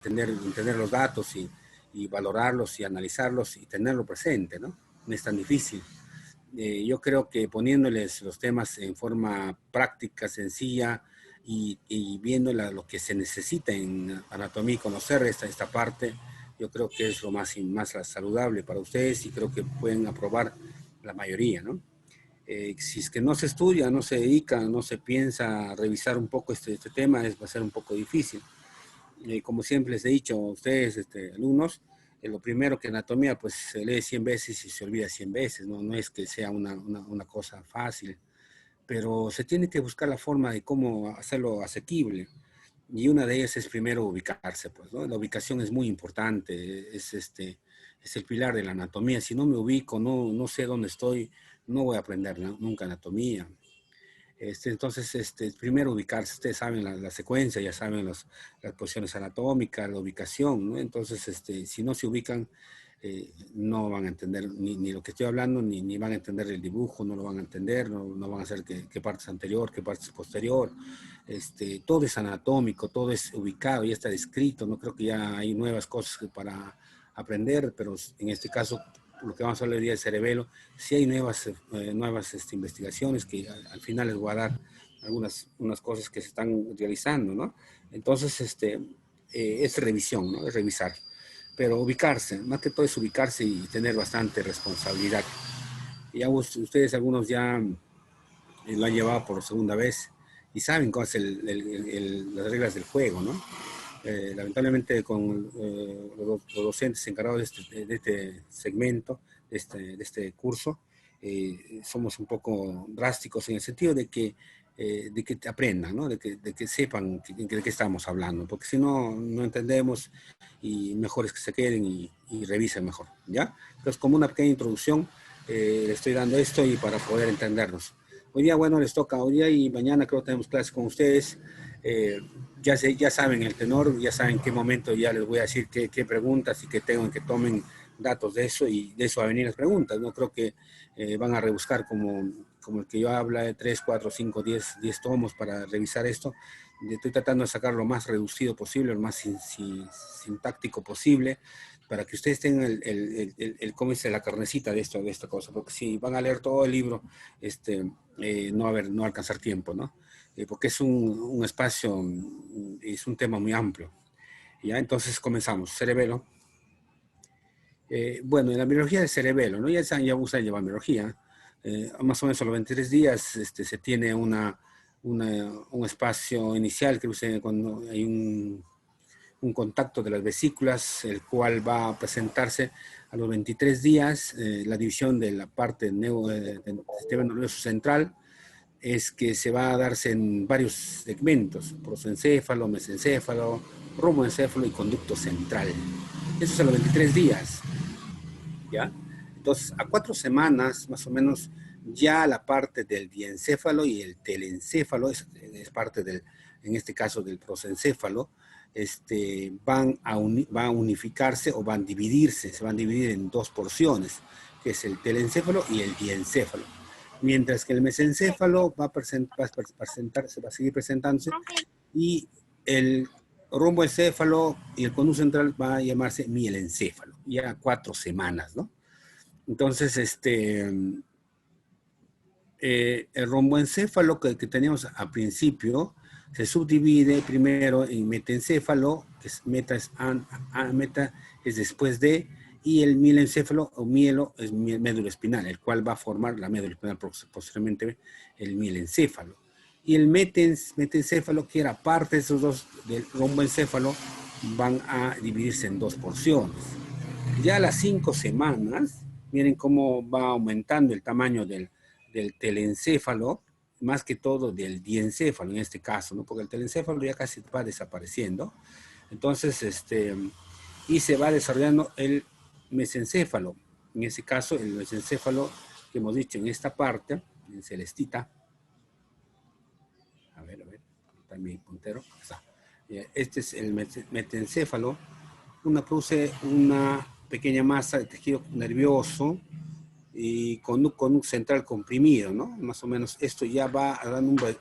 entender los datos y valorarlos y analizarlos y tenerlo presente, ¿no? No es tan difícil. Yo creo que poniéndoles los temas en forma práctica, sencilla y viendo lo que se necesita en anatomía y conocer esta parte, yo creo que es lo más saludable para ustedes y creo que pueden aprobar la mayoría, ¿no? Si es que no se estudia, no se dedica, no se piensa revisar un poco este tema, va a ser un poco difícil. Como siempre les he dicho a ustedes, alumnos, lo primero que anatomía, pues se lee 100 veces y se olvida 100 veces, ¿no? No es que sea una cosa fácil, pero se tiene que buscar la forma de cómo hacerlo asequible. Y una de ellas es primero ubicarse, pues, ¿no? La ubicación es muy importante, es el pilar de la anatomía. Si no me ubico, no sé dónde estoy, no voy a aprender, ¿no? Nunca anatomía. Entonces, primero ubicarse, ustedes saben la secuencia, ya saben las posiciones anatómicas, la ubicación, ¿no? Entonces, si no se ubican, no van a entender ni lo que estoy hablando, ni van a entender el dibujo, no lo van a entender, no van a saber qué parte es anterior, qué parte es posterior. Todo es anatómico, todo es ubicado, ya está descrito, no creo que ya hay nuevas cosas para aprender, pero en este caso lo que vamos a hablar hoy día del cerebelo, sí hay nuevas investigaciones que al final les voy a dar unas cosas que se están realizando, ¿no? Entonces, es revisión, ¿no? Es revisar. Pero ubicarse, más que todo es ubicarse y tener bastante responsabilidad. Ya ustedes, algunos ya lo han llevado por segunda vez y saben cuáles son las reglas del juego, ¿no? Lamentablemente con los docentes encargados de este segmento, de este curso, somos un poco drásticos en el sentido de que te aprendan, ¿no? De que sepan de qué estamos hablando, porque si no, no entendemos y mejor es que se queden y revisen mejor, ¿ya? Entonces, como una pequeña introducción, le estoy dando esto y para poder entendernos. Hoy día, bueno, les toca, hoy día y mañana creo que tenemos clases con ustedes. Ya saben el tenor, ya saben qué momento ya les voy a decir qué preguntas y que tengan que tomen datos de eso y de eso va a venir las preguntas. No creo que van a rebuscar como el que yo habla de 3, 4, 5, 10 tomos para revisar esto. Estoy tratando de sacar lo más reducido posible, lo más sintáctico posible, para que ustedes tengan cómo dice, la carnecita de esta cosa, porque si van a leer todo el libro, no va a alcanzar tiempo, ¿no? Porque es un espacio, es un tema muy amplio. ¿Ya? Entonces comenzamos. Cerebelo. Bueno, en la biología del cerebelo, ¿no? Ya usan llevar biología. Más o menos a los 23 días se tiene un espacio inicial que usa cuando hay un contacto de las vesículas, el cual va a presentarse a los 23 días. La división de la parte del sistema nervioso central es que se va a darse en varios segmentos: prosencéfalo, mesencéfalo, rumboencéfalo y conducto central. Eso es a los 23 días, ¿ya? Entonces, a 4 semanas, más o menos, ya la parte del diencéfalo y el telencéfalo, es parte en este caso del prosencéfalo, van a unificarse o van a dividirse, se van a dividir en dos porciones, que es el telencéfalo y el diencéfalo. Mientras que el mesencéfalo va a seguir presentándose, y el romboencéfalo y el conducto central va a llamarse mielencéfalo, ya 4 semanas, ¿no? Entonces, el romboencéfalo que teníamos al principio se subdivide primero en metencéfalo, que es meta es después de, y el mielencéfalo o mielo es médula espinal, el cual va a formar la médula espinal, posteriormente el mielencéfalo. Y el metencéfalo, que era parte de esos dos del romboencéfalo, van a dividirse en dos porciones. Ya a las 5 semanas, miren cómo va aumentando el tamaño del telencéfalo, más que todo del diencéfalo en este caso, ¿no? Porque el telencéfalo ya casi va desapareciendo. Entonces, y se va desarrollando el mesencéfalo. En ese caso, el mesencéfalo que hemos dicho en esta parte, en celestita. A ver, también puntero. Está. Este es el metencéfalo. Produce una pequeña masa de tejido nervioso y con un central comprimido, ¿no? Más o menos esto ya va dando un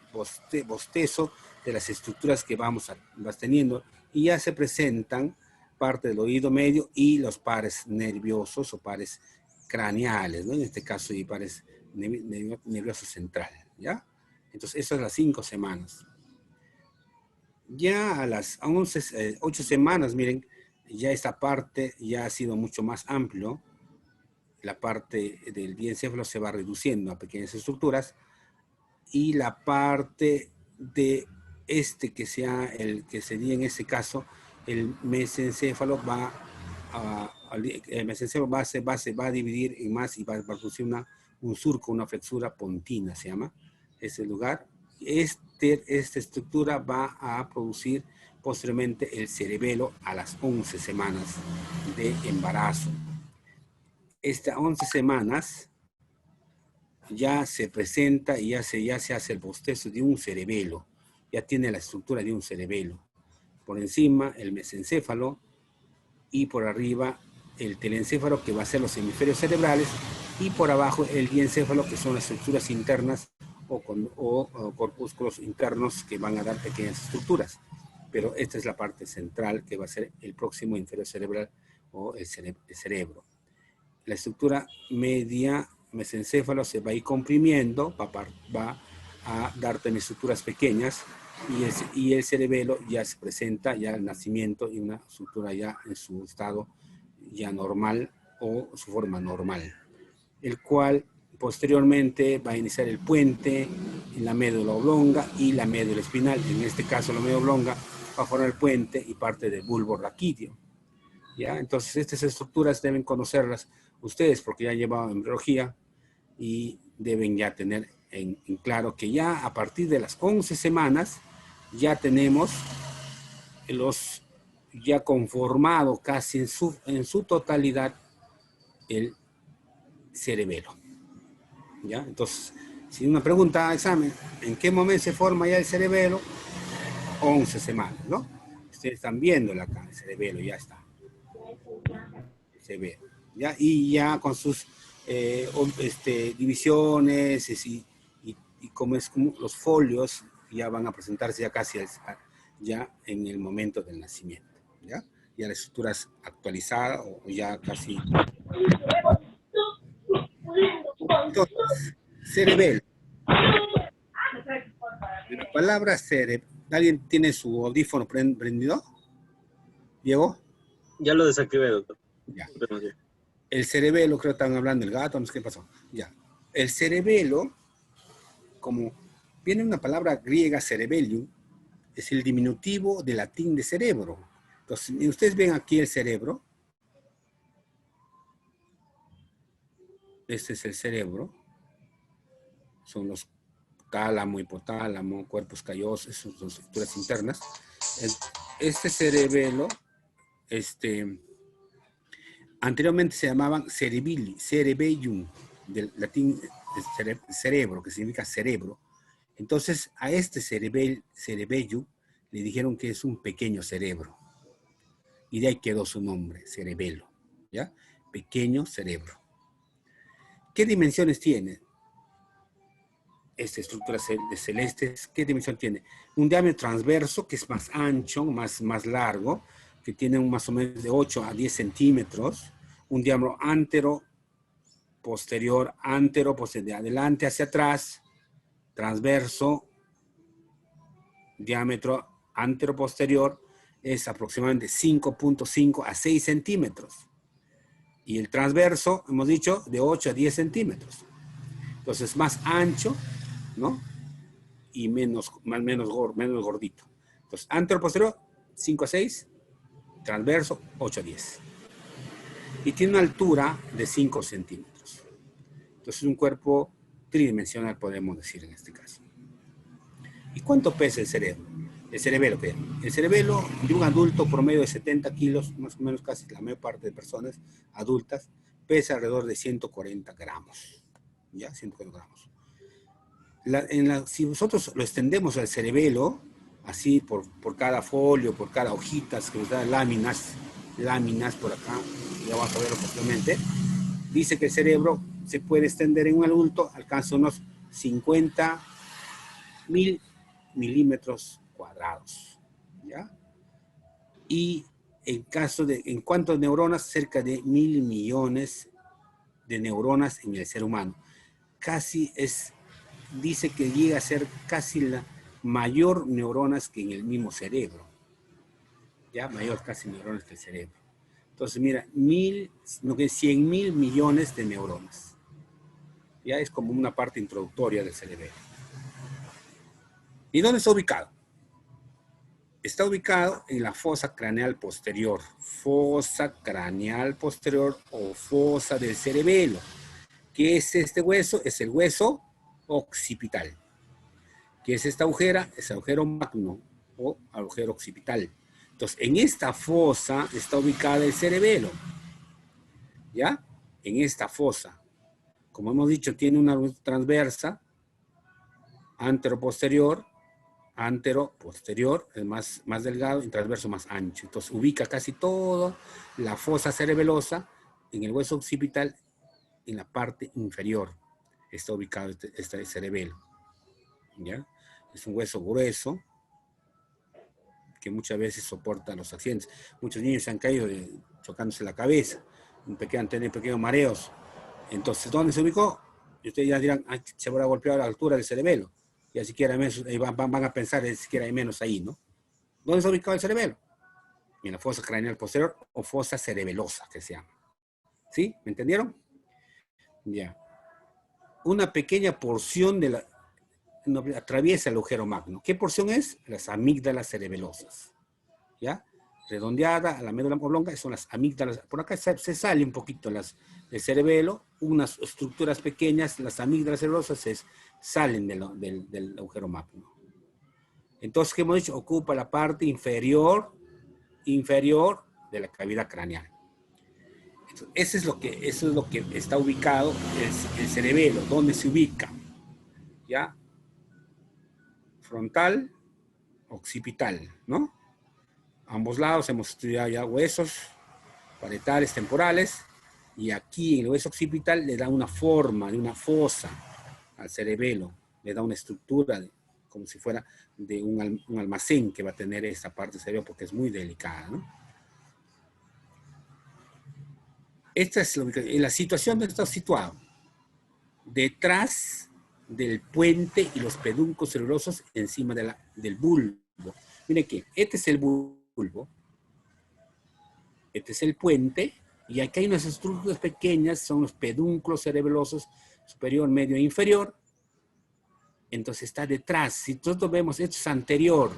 bostezo de las estructuras que vas teniendo y ya se presentan parte del oído medio y los pares nerviosos o pares craneales, ¿no? En este caso, y pares nervioso central, ¿ya? Entonces, eso es las 5 semanas. Ya a las 8 semanas, miren, ya esta parte ya ha sido mucho más amplio. La parte del diencéfalo se va reduciendo a pequeñas estructuras y la parte de que sea el que sería en este caso el mesencéfalo va a dividir en más y va a producir un surco, una flexura pontina se llama ese lugar. Esta estructura va a producir posteriormente el cerebelo a las 11 semanas de embarazo. Estas 11 semanas ya se presenta y ya se hace el bostezo de un cerebelo. Ya tiene la estructura de un cerebelo. Por encima el mesencéfalo y por arriba el telencéfalo, que va a ser los hemisferios cerebrales, y por abajo el diencéfalo, que son las estructuras internas o corpúsculos internos que van a dar pequeñas estructuras. Pero esta es la parte central que va a ser el próximo inferior cerebral o el cerebro. La estructura media mesencéfalo se va a ir comprimiendo, va a darte estructuras pequeñas y el cerebelo ya se presenta ya al nacimiento y una estructura ya en su estado ya normal o su forma normal, el cual posteriormente va a iniciar el puente en la médula oblonga y la médula espinal. En este caso la médula oblonga va a formar el puente y parte del bulbo raquídeo. ¿Ya? Entonces estas estructuras deben conocerlas ustedes porque ya han llevado embriología y deben ya tener en claro que ya a partir de las 11 semanas ya tenemos ya conformado casi en su totalidad el cerebelo. ¿Ya? Entonces, si una pregunta examen, ¿en qué momento se forma ya el cerebelo? 11 semanas, ¿no? Ustedes están viéndolo acá, el cerebelo ya está. Se ve, ¿ya? Y ya con sus divisiones y como es como los folios ya van a presentarse ya casi ya en el momento del nacimiento, ¿ya? Ya la estructura es actualizada o ya casi. Entonces, cerebelo. La palabra cerebelo. ¿Alguien tiene su audífono prendido? ¿Diego? Ya lo desactivé, doctor. Ya. El cerebelo, creo que estaban hablando del gato, no sé qué pasó. Ya. El cerebelo, como viene una palabra griega, cerebellum, es el diminutivo del latín de cerebro. Entonces, ustedes ven aquí el cerebro. Este es el cerebro. Son los tálamo, hipotálamo, cuerpos callosos, son estructuras internas. Este cerebelo, anteriormente se llamaban cerebellum, del latín cerebro, que significa cerebro. Entonces, a este cerebellum le dijeron que es un pequeño cerebro. Y de ahí quedó su nombre, cerebelo, ¿ya? Pequeño cerebro. ¿Qué dimensiones tiene esta estructura de celestes? ¿Qué dimensión tiene? Un diámetro transverso, que es más ancho, más largo, que tiene más o menos de 8 a 10 centímetros. Un diámetro antero, posterior, de adelante hacia atrás, transverso, diámetro antero-posterior, es aproximadamente 5.5 a 6 centímetros. Y el transverso, hemos dicho, de 8 a 10 centímetros. Entonces, más ancho, ¿no? Y menos gordito. Entonces, antero-posterior, 5 a 6, transverso, 8 a 10. Y tiene una altura de 5 centímetros. Entonces, es un cuerpo tridimensional, podemos decir en este caso. ¿Y cuánto pesa el cerebro? El cerebelo, perdón. El cerebelo de un adulto promedio de 70 kilos, más o menos casi la mayor parte de personas adultas, pesa alrededor de 140 gramos. ¿Ya? 140 gramos. Si nosotros lo extendemos al cerebelo, así por cada folio, por cada hojita, que nos da láminas por acá, ya vamos a verlo posteriormente, dice que el cerebro se puede extender en un adulto, alcanza unos 50.000 milímetros cuadrados, ¿ya? Y en cuanto a neuronas, cerca de 1.000 millones de neuronas en el ser humano. Dice que llega a ser casi la mayor neuronas que en el mismo cerebro. Ya, mayor casi neuronas que el cerebro. Entonces, mira, 100.000 millones de neuronas. Ya es como una parte introductoria del cerebro. ¿Y dónde está ubicado? Está ubicado en la fosa craneal posterior. Fosa craneal posterior o fosa del cerebelo. ¿Qué es este hueso? Es el hueso occipital. ¿Qué es esta agujera? Es el agujero magno o agujero occipital. Entonces, en esta fosa está ubicada el cerebelo. ¿Ya? En esta fosa. Como hemos dicho, tiene una transversa, antero-posterior, antero-posterior, es más delgado, y transverso más ancho. Entonces, ubica casi toda la fosa cerebelosa en el hueso occipital, en la parte inferior. Está ubicado este cerebelo. ¿Ya? Es un hueso grueso que muchas veces soporta los accidentes. Muchos niños se han caído chocándose la cabeza, han tenido pequeños mareos. Entonces, ¿dónde se ubicó? Y ustedes ya dirán, se habrá golpeado a la altura del cerebelo. Y así siquiera menos, van a pensar, siquiera hay menos ahí, ¿no? ¿Dónde se ha ubicado el cerebelo? En la fosa craneal posterior o fosa cerebelosa, que se llama. ¿Sí? ¿Me entendieron? Ya. Una pequeña porción atraviesa el agujero magno. ¿Qué porción es? Las amígdalas cerebelosas. ¿Ya? Redondeada a la médula oblonga, son las amígdalas. Por acá se sale un poquito del cerebelo, unas estructuras pequeñas, las amígdalas cerebelosas salen del agujero magno. Entonces, ¿qué hemos dicho? Ocupa la parte inferior de la cavidad craneal. Entonces, eso es lo que está ubicado, el cerebelo, ¿dónde se ubica? ¿Ya? Frontal, occipital, ¿no? A ambos lados hemos estudiado ya huesos parietales, temporales, y aquí en el hueso occipital le da una forma de una fosa al cerebelo, le da una estructura como si fuera de un almacén que va a tener esta parte del cerebro porque es muy delicada, ¿no? Esta es la situación donde está situado. Detrás del puente y los peduncos cerebrosos encima del bulbo. Miren que este es el bulbo, este es el puente, y aquí hay unas estructuras pequeñas, son los pedúnculos cerebelosos superior, medio e inferior. Entonces está detrás. Si nosotros vemos, esto es anterior,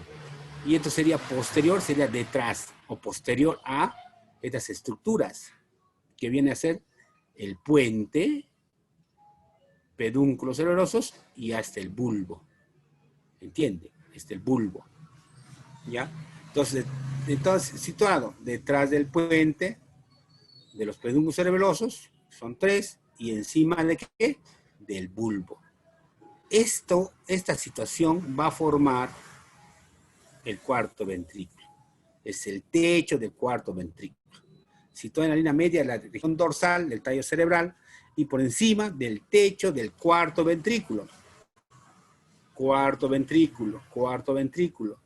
y esto sería posterior, sería detrás, o posterior a estas estructuras, que viene a ser el puente, pedúnculos cerebrosos, y hasta el bulbo. ¿Entiende? Este el bulbo. ¿Ya? Entonces, situado detrás del puente, de los pedúnculos cerebelosos, son 3, y encima de ¿qué? Del bulbo. Esta situación va a formar el cuarto ventrículo. Es el techo del cuarto ventrículo. Situado en la línea media de la región dorsal del tallo cerebral y por encima del techo del cuarto ventrículo. Cuarto ventrículo, cuarto ventrículo.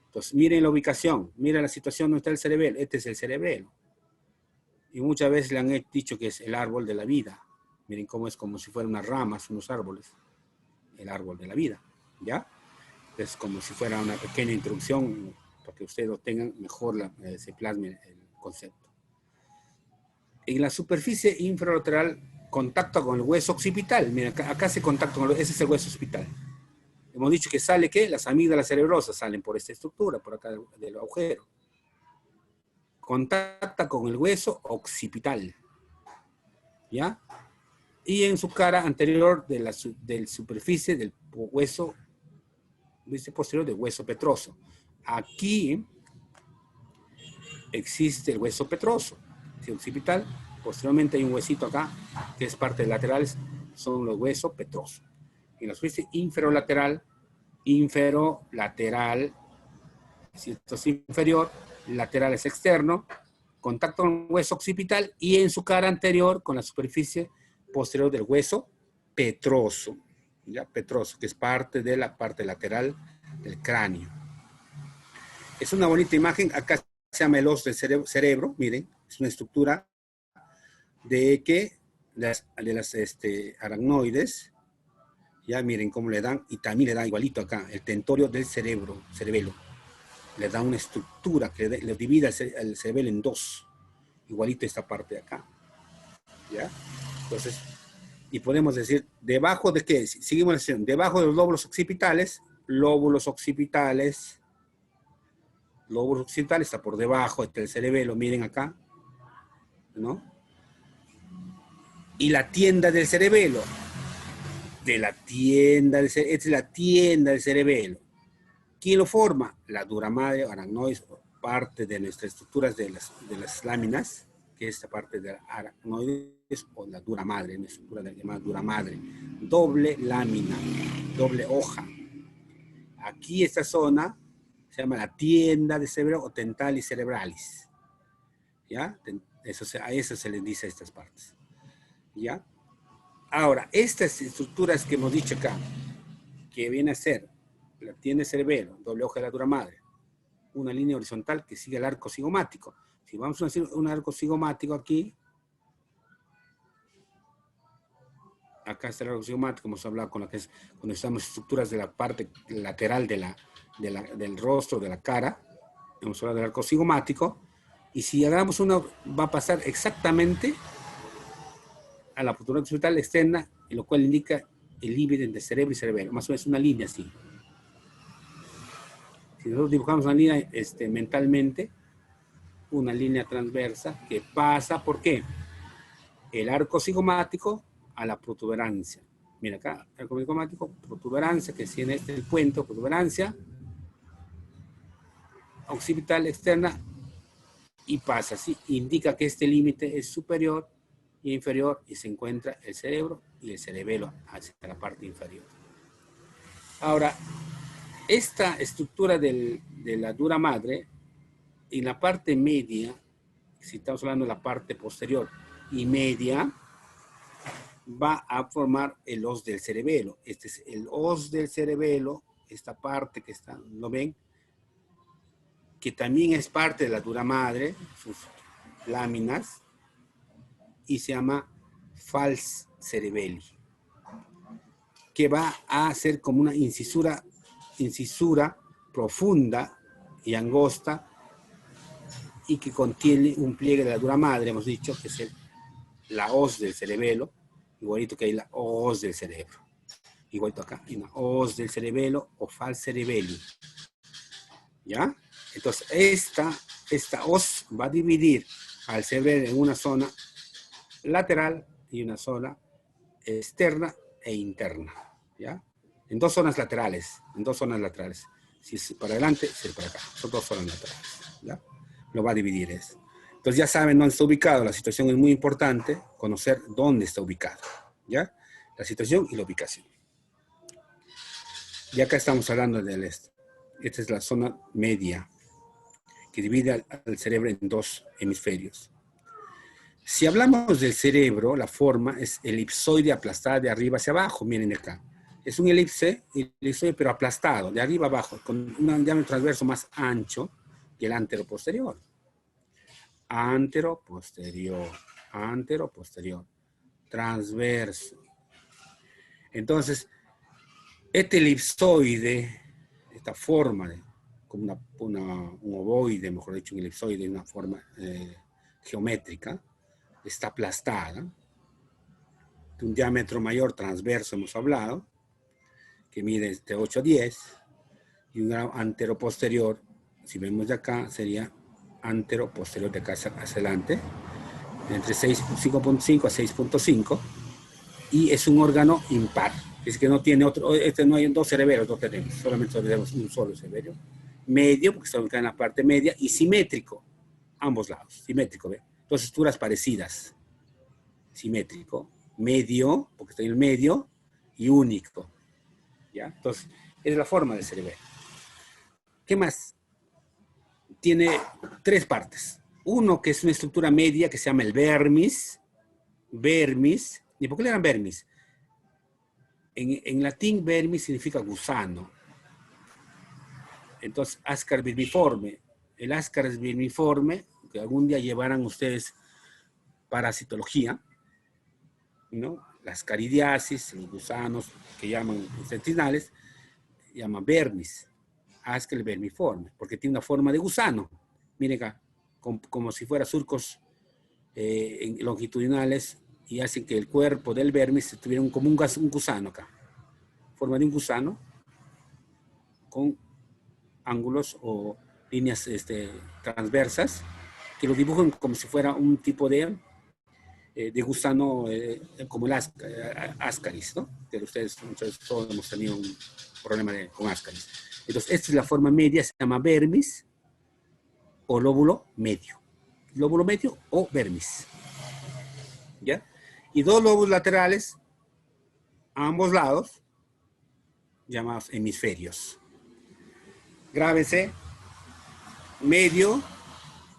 Entonces, miren la ubicación, miren la situación donde está el cerebelo. Este es el cerebelo. Y muchas veces le han dicho que es el árbol de la vida. Miren cómo es como si fueran unas ramas, unos árboles. El árbol de la vida, ¿ya? Es como si fuera una pequeña introducción para que ustedes lo tengan mejor, se plasme el concepto. En la superficie infralateral, contacto con el hueso occipital. Miren, acá se contacta con ese es el hueso occipital. Hemos dicho que sale, ¿qué? Las amígdalas cerebrosas salen por esta estructura, por acá del agujero. Contacta con el hueso occipital, ¿ya? Y en su cara anterior de la superficie del hueso, posterior del hueso petroso. Aquí existe el hueso petroso, occipital. Posteriormente hay un huesito acá, que es parte de laterales, son los huesos petrosos. En la superficie inferolateral, si esto es inferior, lateral es externo, contacto con el hueso occipital y en su cara anterior con la superficie posterior del hueso petroso, ¿ya? Petroso, que es parte de la parte lateral del cráneo. Es una bonita imagen. Acá llama el os del cerebro, miren, es una estructura de que de las aracnoides, ya miren cómo le dan, y también le da igualito acá, el tentorio del cerebelo. Le da una estructura que le divide el cerebelo en dos, igualito esta parte de acá. ¿Ya? Entonces, y podemos decir, ¿debajo de qué? Seguimos la sesión, debajo de los lóbulos occipitales está por debajo del cerebelo, miren acá, ¿no? Y la tienda del cerebelo, esta es la tienda del cerebelo. ¿Quién lo forma? La dura madre, aracnoides, parte de nuestras estructuras de las láminas, que es esta parte de aracnoides o la dura madre, una estructura llamada dura madre. Doble lámina, doble hoja. Aquí esta zona se llama la tienda de cerebro o tentalis cerebralis. ¿Ya? A eso se les dice a estas partes. ¿Ya? Ahora, estas estructuras que hemos dicho acá, que viene a ser la tienda de cerebelo, doble hoja de la dura madre, una línea horizontal que sigue el arco cigomático. Si vamos a hacer un arco cigomático aquí, acá está el arco cigomático, hemos hablado con cuando estamos estructuras de la parte lateral del rostro, de la cara, hemos hablado del arco cigomático, y si hagamos una, va a pasar exactamente a la protuberancia occipital externa, lo cual indica el límite entre cerebro y cerebelo, más o menos una línea así. Si nosotros dibujamos una línea mentalmente, una línea transversa que pasa, ¿por qué? El arco cigomático a la protuberancia. Mira acá, arco cigomático, protuberancia, que tiene el puente, protuberancia, occipital externa, y pasa así, indica que este límite es superior e inferior, y se encuentra el cerebro y el cerebelo hacia la parte inferior. Ahora, esta estructura de la dura madre, en la parte media, si estamos hablando de la parte posterior y media, va a formar el os del cerebelo. Este es el os del cerebelo, esta parte que está, ¿lo ven? Que también es parte de la dura madre, sus láminas, y se llama fals cerebelli, que va a ser como una incisura profunda y angosta, y que contiene un pliegue de la dura madre, hemos dicho, que es la hoz del cerebelo, igualito que hay la hoz del cerebro. Igualito acá, hay una hoz del cerebelo o fals cerebelli. ¿Ya? Entonces, esta hoz va a dividir al cerebro en una zona lateral y una zona externa e interna. ¿Ya? En dos zonas laterales, Si es para adelante, si es para acá. Son dos zonas laterales. ¿Ya? Lo va a dividir eso. Entonces ya saben dónde está ubicado. La situación es muy importante, conocer dónde está ubicado. ¿Ya? La situación y la ubicación. Y acá estamos hablando del este. Esta es la zona media, que divide al cerebro en dos hemisferios. Si hablamos del cerebro, la forma es elipsoide aplastada de arriba hacia abajo. Miren acá. Es un elipsoide pero aplastado, de arriba abajo, con un diámetro transverso más ancho que el anteroposterior. Anteroposterior, transverso. Entonces, este elipsoide, esta forma, como un ovoide, mejor dicho, un elipsoide, una forma geométrica, está aplastada, de un diámetro mayor transverso, hemos hablado, que mide de 8 a 10, y un grado anteroposterior, si vemos de acá, sería anteroposterior de acá hacia adelante, entre 5.5 a 6.5, y es un órgano impar. Es que no tiene otro, no hay dos cerebelos, no tenemos, solamente tenemos un solo cerebelo. Medio, porque está ubicado en la parte media, y simétrico, ambos lados, simétrico, ¿ve? Dos estructuras parecidas. Simétrico, medio, porque está en el medio, y único. ¿Ya? Entonces, es la forma del cerebelo. ¿Qué más? Tiene tres partes. Uno que es una estructura media que se llama el vermis. Vermis. ¿Y por qué le llaman vermis? En latín, vermis significa gusano. Entonces, ascar vermiforme, el Ascaris vermiforme, que algún día llevarán ustedes parasitología, ¿no? Las caridiasis, los gusanos que llaman intestinales, llaman vermis, Ascaris vermiforme, porque tiene una forma de gusano. Miren acá, como si fuera surcos longitudinales y hacen que el cuerpo del vermis tuviera como un gusano acá. Forma de un gusano con ángulos o líneas transversas que lo dibujan como si fuera un tipo de gusano como el Ascaris, ¿no? Que ustedes todos hemos tenido un problema con Ascaris. Entonces, esta es la forma media, se llama vermis o lóbulo medio. Lóbulo medio o vermis. ¿Ya? Y dos lóbulos laterales a ambos lados, llamados hemisferios. Grábense, medio,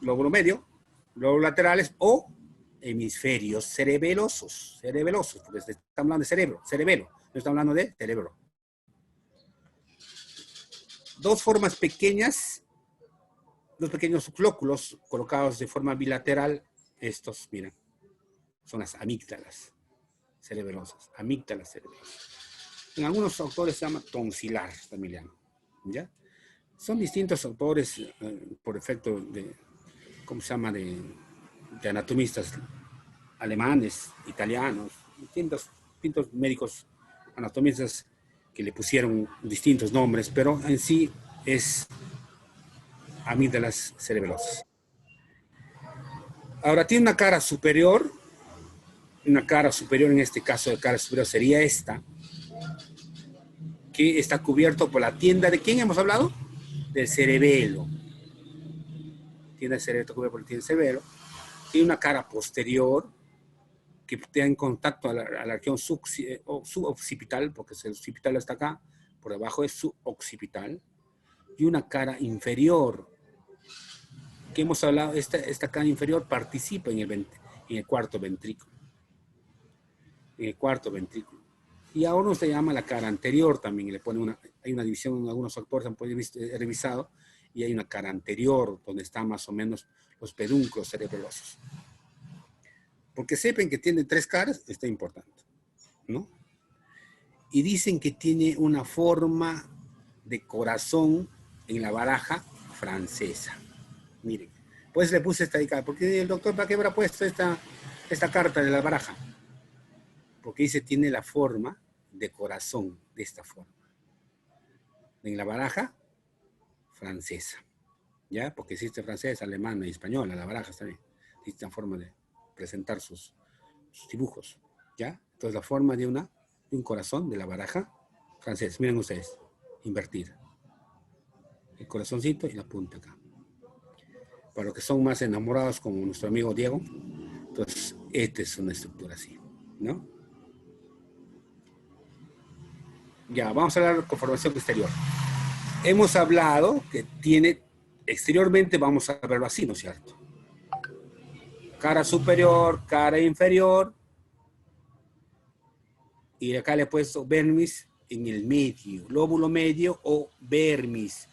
lóbulos laterales o hemisferios cerebelosos, porque estamos hablando de cerebelo, no estamos hablando de cerebro. Dos formas pequeñas, dos pequeños flóculos colocados de forma bilateral, estos, miren, son las amígdalas cerebelosas, En algunos autores se llama tonsilar, también le llaman, ¿ya? Son distintos autores por efecto de, ¿cómo se llama?, de anatomistas alemanes, italianos, distintos médicos anatomistas que le pusieron distintos nombres, pero en sí es amígdalas cerebelosas. Ahora tiene una cara superior en este caso de cara superior sería esta, que está cubierto por la tienda de ¿quién hemos hablado? Del cerebelo. Tienda de cerebelo, está cubierto por la tienda de cerebelo. Tiene una cara posterior que está en contacto a la región suboccipital, porque el occipital está acá, por debajo es suboccipital, y una cara inferior, que hemos hablado, esta cara inferior participa en el cuarto ventrículo. Y a uno se llama la cara anterior también, le pone hay una división, en algunos autores han revisado, y hay una cara anterior, donde están más o menos los pedúnculos cerebelosos. Porque sepan que tiene tres caras, está importante, ¿no? Y dicen que tiene una forma de corazón en la baraja francesa. Miren, pues le puse esta acá, porque el doctor, ¿para qué habrá puesto esta carta de la baraja? Porque dice, tiene la forma de corazón, de esta forma. En la baraja francesa, ¿ya? Porque existe francesa, alemana y española, la baraja también. Existe una forma de presentar sus dibujos, ¿ya? Entonces la forma de un corazón de la baraja francesa, miren ustedes, invertida. El corazoncito y la punta acá. Para los que son más enamorados como nuestro amigo Diego, entonces esta es una estructura así, ¿no? Ya, vamos a hablar de conformación exterior. Hemos hablado que tiene, exteriormente vamos a verlo así, ¿no es cierto? Cara superior, cara inferior, y acá le he puesto vermis en el medio, lóbulo medio o vermis,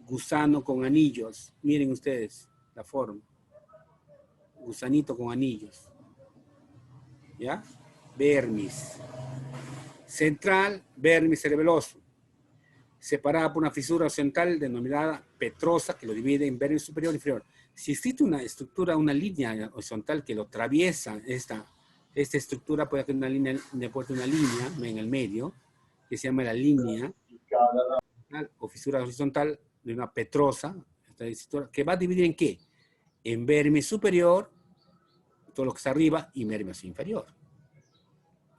gusano con anillos. Miren ustedes la forma, gusanito con anillos, ¿ya? Vermis. Central, vermis cerebeloso, separada por una fisura horizontal denominada petrosa que lo divide en vermis superior e inferior. Si existe una estructura, una línea horizontal que lo atraviesa, esta estructura puede haber una línea en el medio, que se llama la línea o fisura horizontal de una petrosa, esta estructura, que va a dividir en qué? En vermis superior, todo lo que está arriba, y vermis inferior.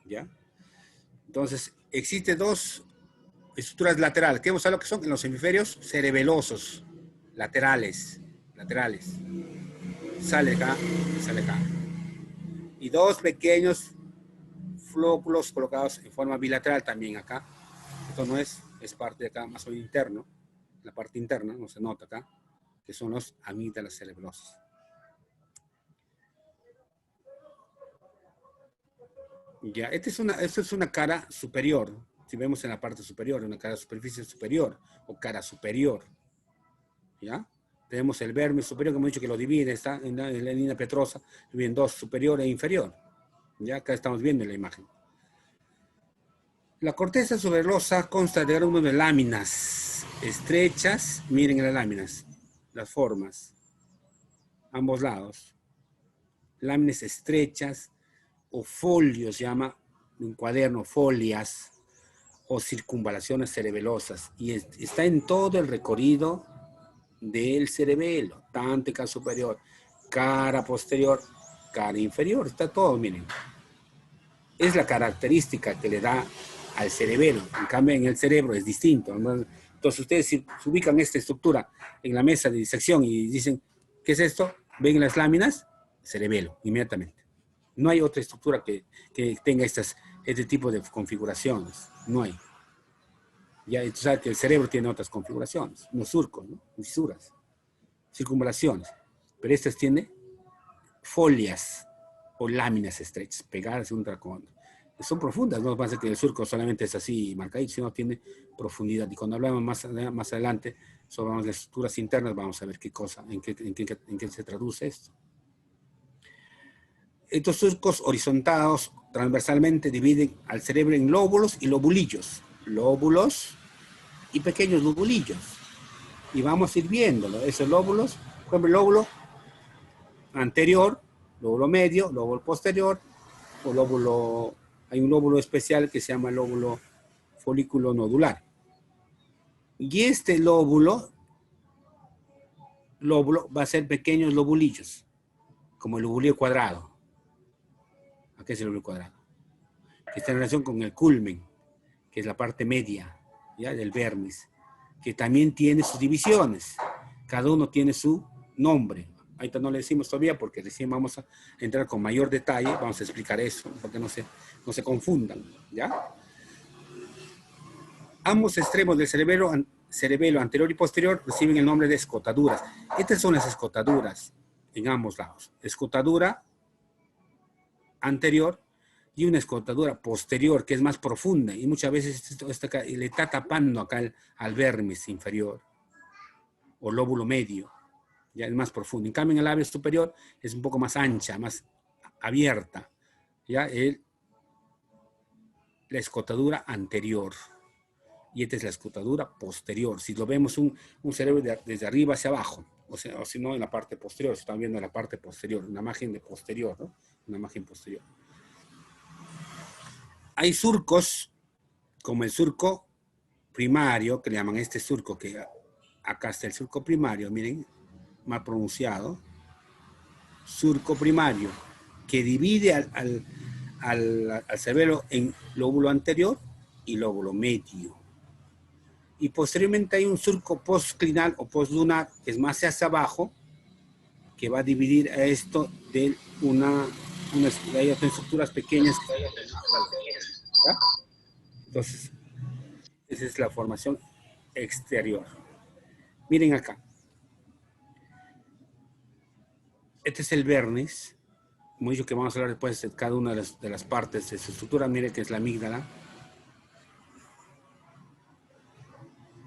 ¿Ya? Entonces, existen dos estructuras laterales. ¿Qué hemos hablado que son? En los hemisferios cerebelosos, laterales. Sale acá. Y dos pequeños flóculos colocados en forma bilateral también acá. Esto no es parte de acá, más o menos interno. La parte interna, no se nota acá, que son los amígdalas cerebelosos. Ya, esta es una cara superior. Si vemos en la parte superior, una cara superficie superior o cara superior. ¿Ya? Tenemos el vermis superior, que hemos dicho que lo divide, está en la línea petrosa, divide en dos, superior e inferior. Ya acá estamos viendo en la imagen. La corteza subvelosa consta de un número de láminas estrechas, miren las láminas, las formas, ambos lados. Láminas estrechas o folios, se llama un cuaderno, folias o circunvalaciones cerebelosas. Y está en todo el recorrido del cerebelo, tanto cara superior, cara posterior, cara inferior, está todo, miren. Es la característica que le da al cerebelo. En cambio, en el cerebro es distinto. Entonces, ustedes si ubican esta estructura en la mesa de disección y dicen, ¿qué es esto? ¿Ven las láminas? Cerebelo, inmediatamente. No hay otra estructura que tenga este tipo de configuraciones. No hay. Ya tú sabes que el cerebro tiene otras configuraciones, unos surcos, ¿no? Fisuras, circunvalaciones. Pero estas tiene folias o láminas estrechas, pegadas una con otra. Son profundas, no pasa que el surco solamente es así marcadito, sino tiene profundidad. Y cuando hablamos más adelante sobre las estructuras internas, vamos a ver qué cosa, en qué se traduce esto. Estos surcos horizontados transversalmente dividen al cerebro en lóbulos y lobulillos. Lóbulos y pequeños lobulillos. Y vamos a ir viéndolo. Esos lóbulos, por ejemplo, el lóbulo anterior, lóbulo medio, lóbulo posterior, o lóbulo, hay un lóbulo especial que se llama lóbulo folículo nodular. Y este lóbulo va a ser pequeños lobulillos, como el lobulillo cuadrado. Aquí es el lobulillo cuadrado. Que está en relación con el culmen, que es la parte media, ¿ya? Del vermis, que también tiene sus divisiones. Cada uno tiene su nombre. Ahorita no le decimos todavía porque recién vamos a entrar con mayor detalle. Vamos a explicar eso, porque no se confundan, ¿ya? Ambos extremos del cerebelo anterior y posterior reciben el nombre de escotaduras. Estas son las escotaduras en ambos lados. Escotadura anterior y una escotadura posterior, que es más profunda. Y muchas veces le está tapando acá al vermis inferior o lóbulo medio. Ya es más profundo. En cambio, en el labio superior es un poco más ancha, más abierta. Ya la escotadura anterior. Y esta es la escotadura posterior. Si lo vemos un cerebro desde arriba hacia abajo, o si no en la parte posterior, si están viendo en la parte posterior, una imagen de posterior, ¿no? Una imagen posterior. Hay surcos, como el surco primario, que le llaman este surco, que acá está el surco primario, miren, mal pronunciado, surco primario, que divide al cerebelo en lóbulo anterior y lóbulo medio. Y posteriormente hay un surco postclinal o postlunar, que es más hacia abajo, que va a dividir a esto de hay otras estructuras pequeñas. ¿Ya? Entonces, esa es la formación exterior. Miren acá. Este es el vernis. Como he dicho que vamos a hablar después de cada una de las partes de su estructura. Miren que es la amígdala,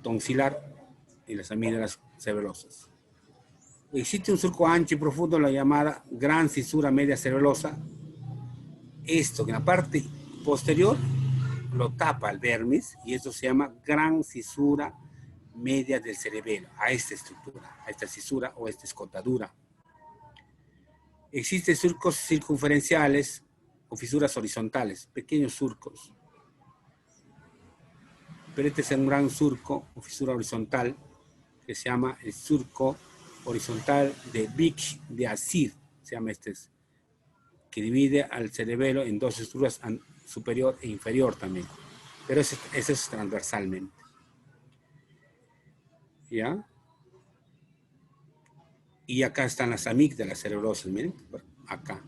tonsilar y las amígdalas cerebelosas. Existe un surco ancho y profundo, la llamada gran cisura media cerebelosa. Esto, que en la parte posterior lo tapa el vermis, y esto se llama gran cisura media del cerebelo, a esta estructura, a esta cisura o esta escotadura. Existen surcos circunferenciales o fisuras horizontales, pequeños surcos. Pero este es un gran surco o fisura horizontal que se llama el surco horizontal de Vic de Asir, se llama que divide al cerebelo en dos estructuras, superior e inferior también. Pero ese es transversalmente. ¿Ya? Y acá están las amígdalas cerebrosas, miren, acá.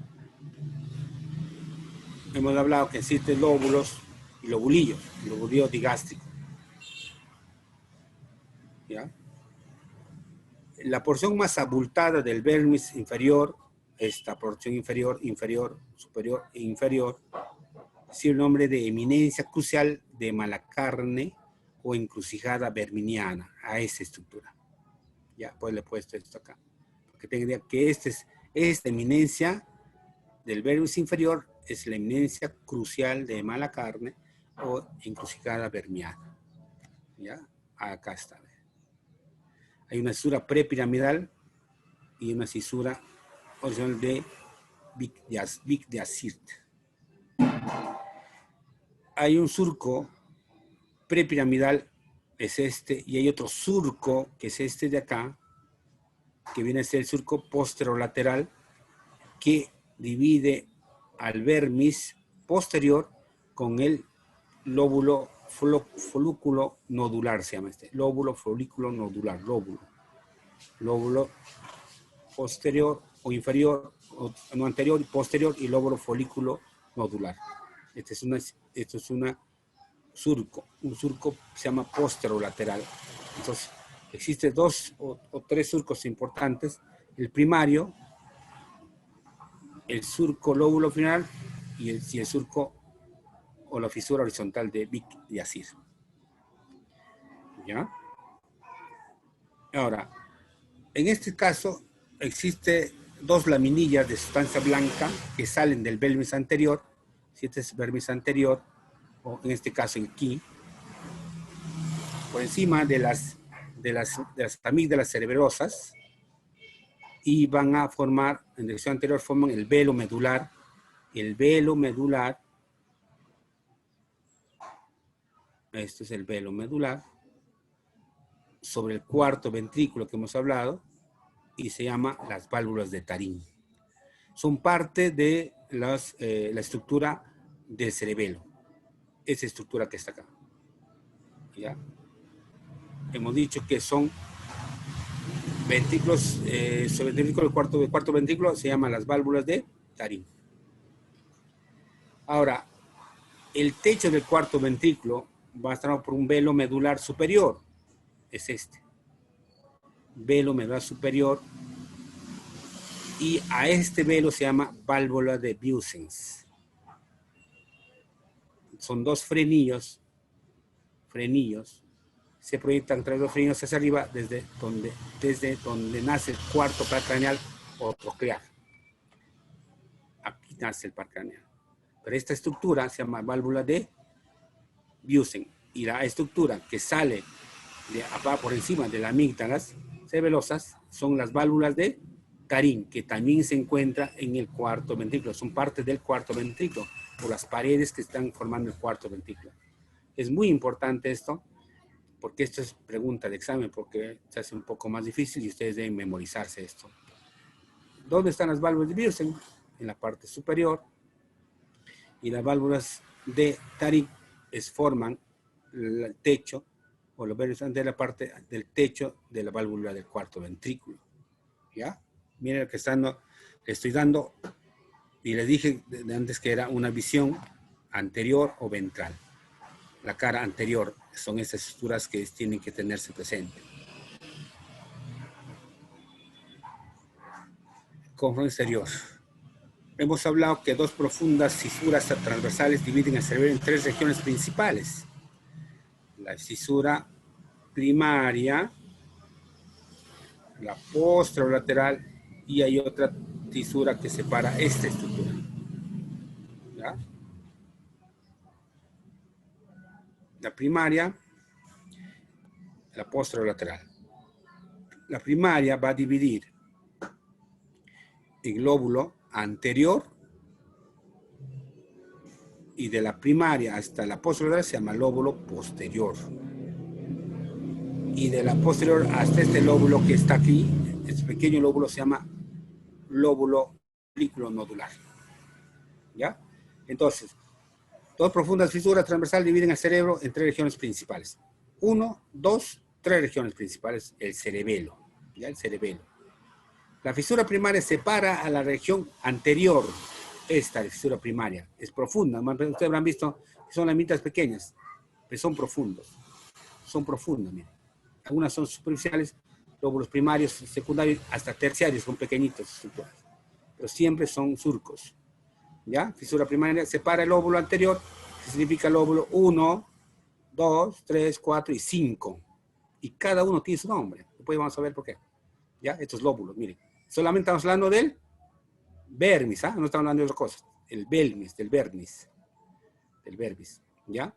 Hemos hablado que existen lóbulos y lobulillos, el lobulillo digástrico. ¿Ya? La porción más abultada del vermis inferior, esta porción inferior, superior e inferior, es el nombre de eminencia crucial de Malacarne o encrucijada verminiana, a esa estructura. Ya, pues le he puesto esto acá. Porque tenga idea que esta eminencia del vermis inferior es la eminencia crucial de mala carne o encrucijada vermiana. ¿Ya? Acá está. Hay una fisura prepiramidal y una fisura horizontal de Vic de Asirt. Hay un surco prepiramidal, es este, y hay otro surco, que es este de acá, que viene a ser el surco posterolateral, que divide al vermis posterior con el lóbulo folículo nodular, se llama este, lóbulo folículo nodular, lóbulo posterior o inferior, o, no, anterior y posterior, y lóbulo folículo nodular. Este es un surco se llama posterolateral. Entonces, existen dos o tres surcos importantes: el primario, el surco lóbulo final y el surco o la fisura horizontal de Vic de Asir. ¿Ya? Ahora, en este caso, existe dos laminillas de sustancia blanca que salen del vermis anterior. Si este es vermis anterior, o en este caso aquí, por encima de las amígdalas cerebrosas, y van a formar, en dirección anterior, forman el velo medular. El velo medular, este es el velo medular, sobre el cuarto ventrículo que hemos hablado, y se llama las válvulas de Tarim. Son parte de la estructura del cerebelo, esa estructura que está acá. ¿Ya? Hemos dicho que son ventrículos, sobre el ventrículo, el cuarto ventrículo se llaman las válvulas de Tarim. Ahora, el techo del cuarto ventrículo va a estar por un velo medular superior, es este, velo medular superior, y a este velo se llama válvula de Bussens. Son dos frenillos, se proyectan entre los frenillos hacia arriba desde donde nace el cuarto par craneal o troclear. Aquí nace el par craneal. Pero esta estructura se llama válvula de Bussen, y la estructura que sale por encima de las amígdalas cerebelosas son las válvulas de Tarim, que también se encuentra en el cuarto ventrículo, son parte del cuarto ventrículo, por las paredes que están formando el cuarto ventrículo. Es muy importante esto, porque esto es pregunta de examen, porque se hace un poco más difícil y ustedes deben memorizarse esto. ¿Dónde están las válvulas de Bussen? En la parte superior, y las válvulas de Tarim forman el techo, o los verdes de la parte del techo de la válvula del cuarto ventrículo. ¿Ya? Miren lo que estoy dando, y les dije de antes que era una visión anterior o ventral. La cara anterior son esas estructuras que tienen que tenerse presente. Conjunto exterior. Hemos hablado que dos profundas fisuras transversales dividen el cerebro en tres regiones principales: la fisura primaria, la posterolateral, y hay otra fisura que separa esta estructura. ¿Ya? La primaria, la posterolateral. La primaria va a dividir el lóbulo anterior, y de la primaria hasta la posterolateral se llama lóbulo posterior. Y de la posterior hasta este lóbulo que está aquí, este pequeño lóbulo, se llama lóbulo folículo nodular. ¿Ya? Entonces, dos profundas fisuras transversales dividen el cerebro en tres regiones principales. 1, 2, 3 regiones principales, el cerebelo. ¿Ya? El cerebelo. La fisura primaria separa a la región anterior. Esta fisura primaria es profunda. Ustedes habrán visto que son lamitas pequeñas, pero son profundos. Son profundas, miren. Algunas son superficiales, lóbulos primarios, secundarios, hasta terciarios, son pequeñitos, pero siempre son surcos. ¿Ya? Fisura primaria separa el lóbulo anterior, que significa lóbulo 1, 2, 3, 4 y 5. Y cada uno tiene su nombre. Después vamos a ver por qué. ¿Ya? Estos lóbulos, miren. Solamente estamos hablando del vermis, ¿ah? No estamos hablando de otras cosas. El vermis, del vermis. Del vermis, ¿ya?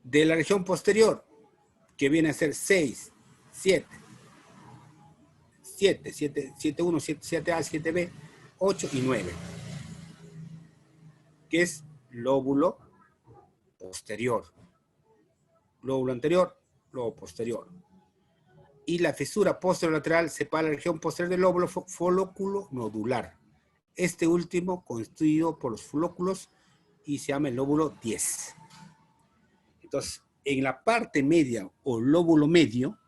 De la región posterior, que viene a ser 6, 7, 1, 7A, 7B, 8 y 9, que es lóbulo posterior. Lóbulo anterior, lóbulo posterior. Y la fisura posterolateral separa la región posterior del lóbulo folóculo nodular. Este último constituido por los folóculos y se llama el lóbulo 10. Entonces, en la parte media o lóbulo medio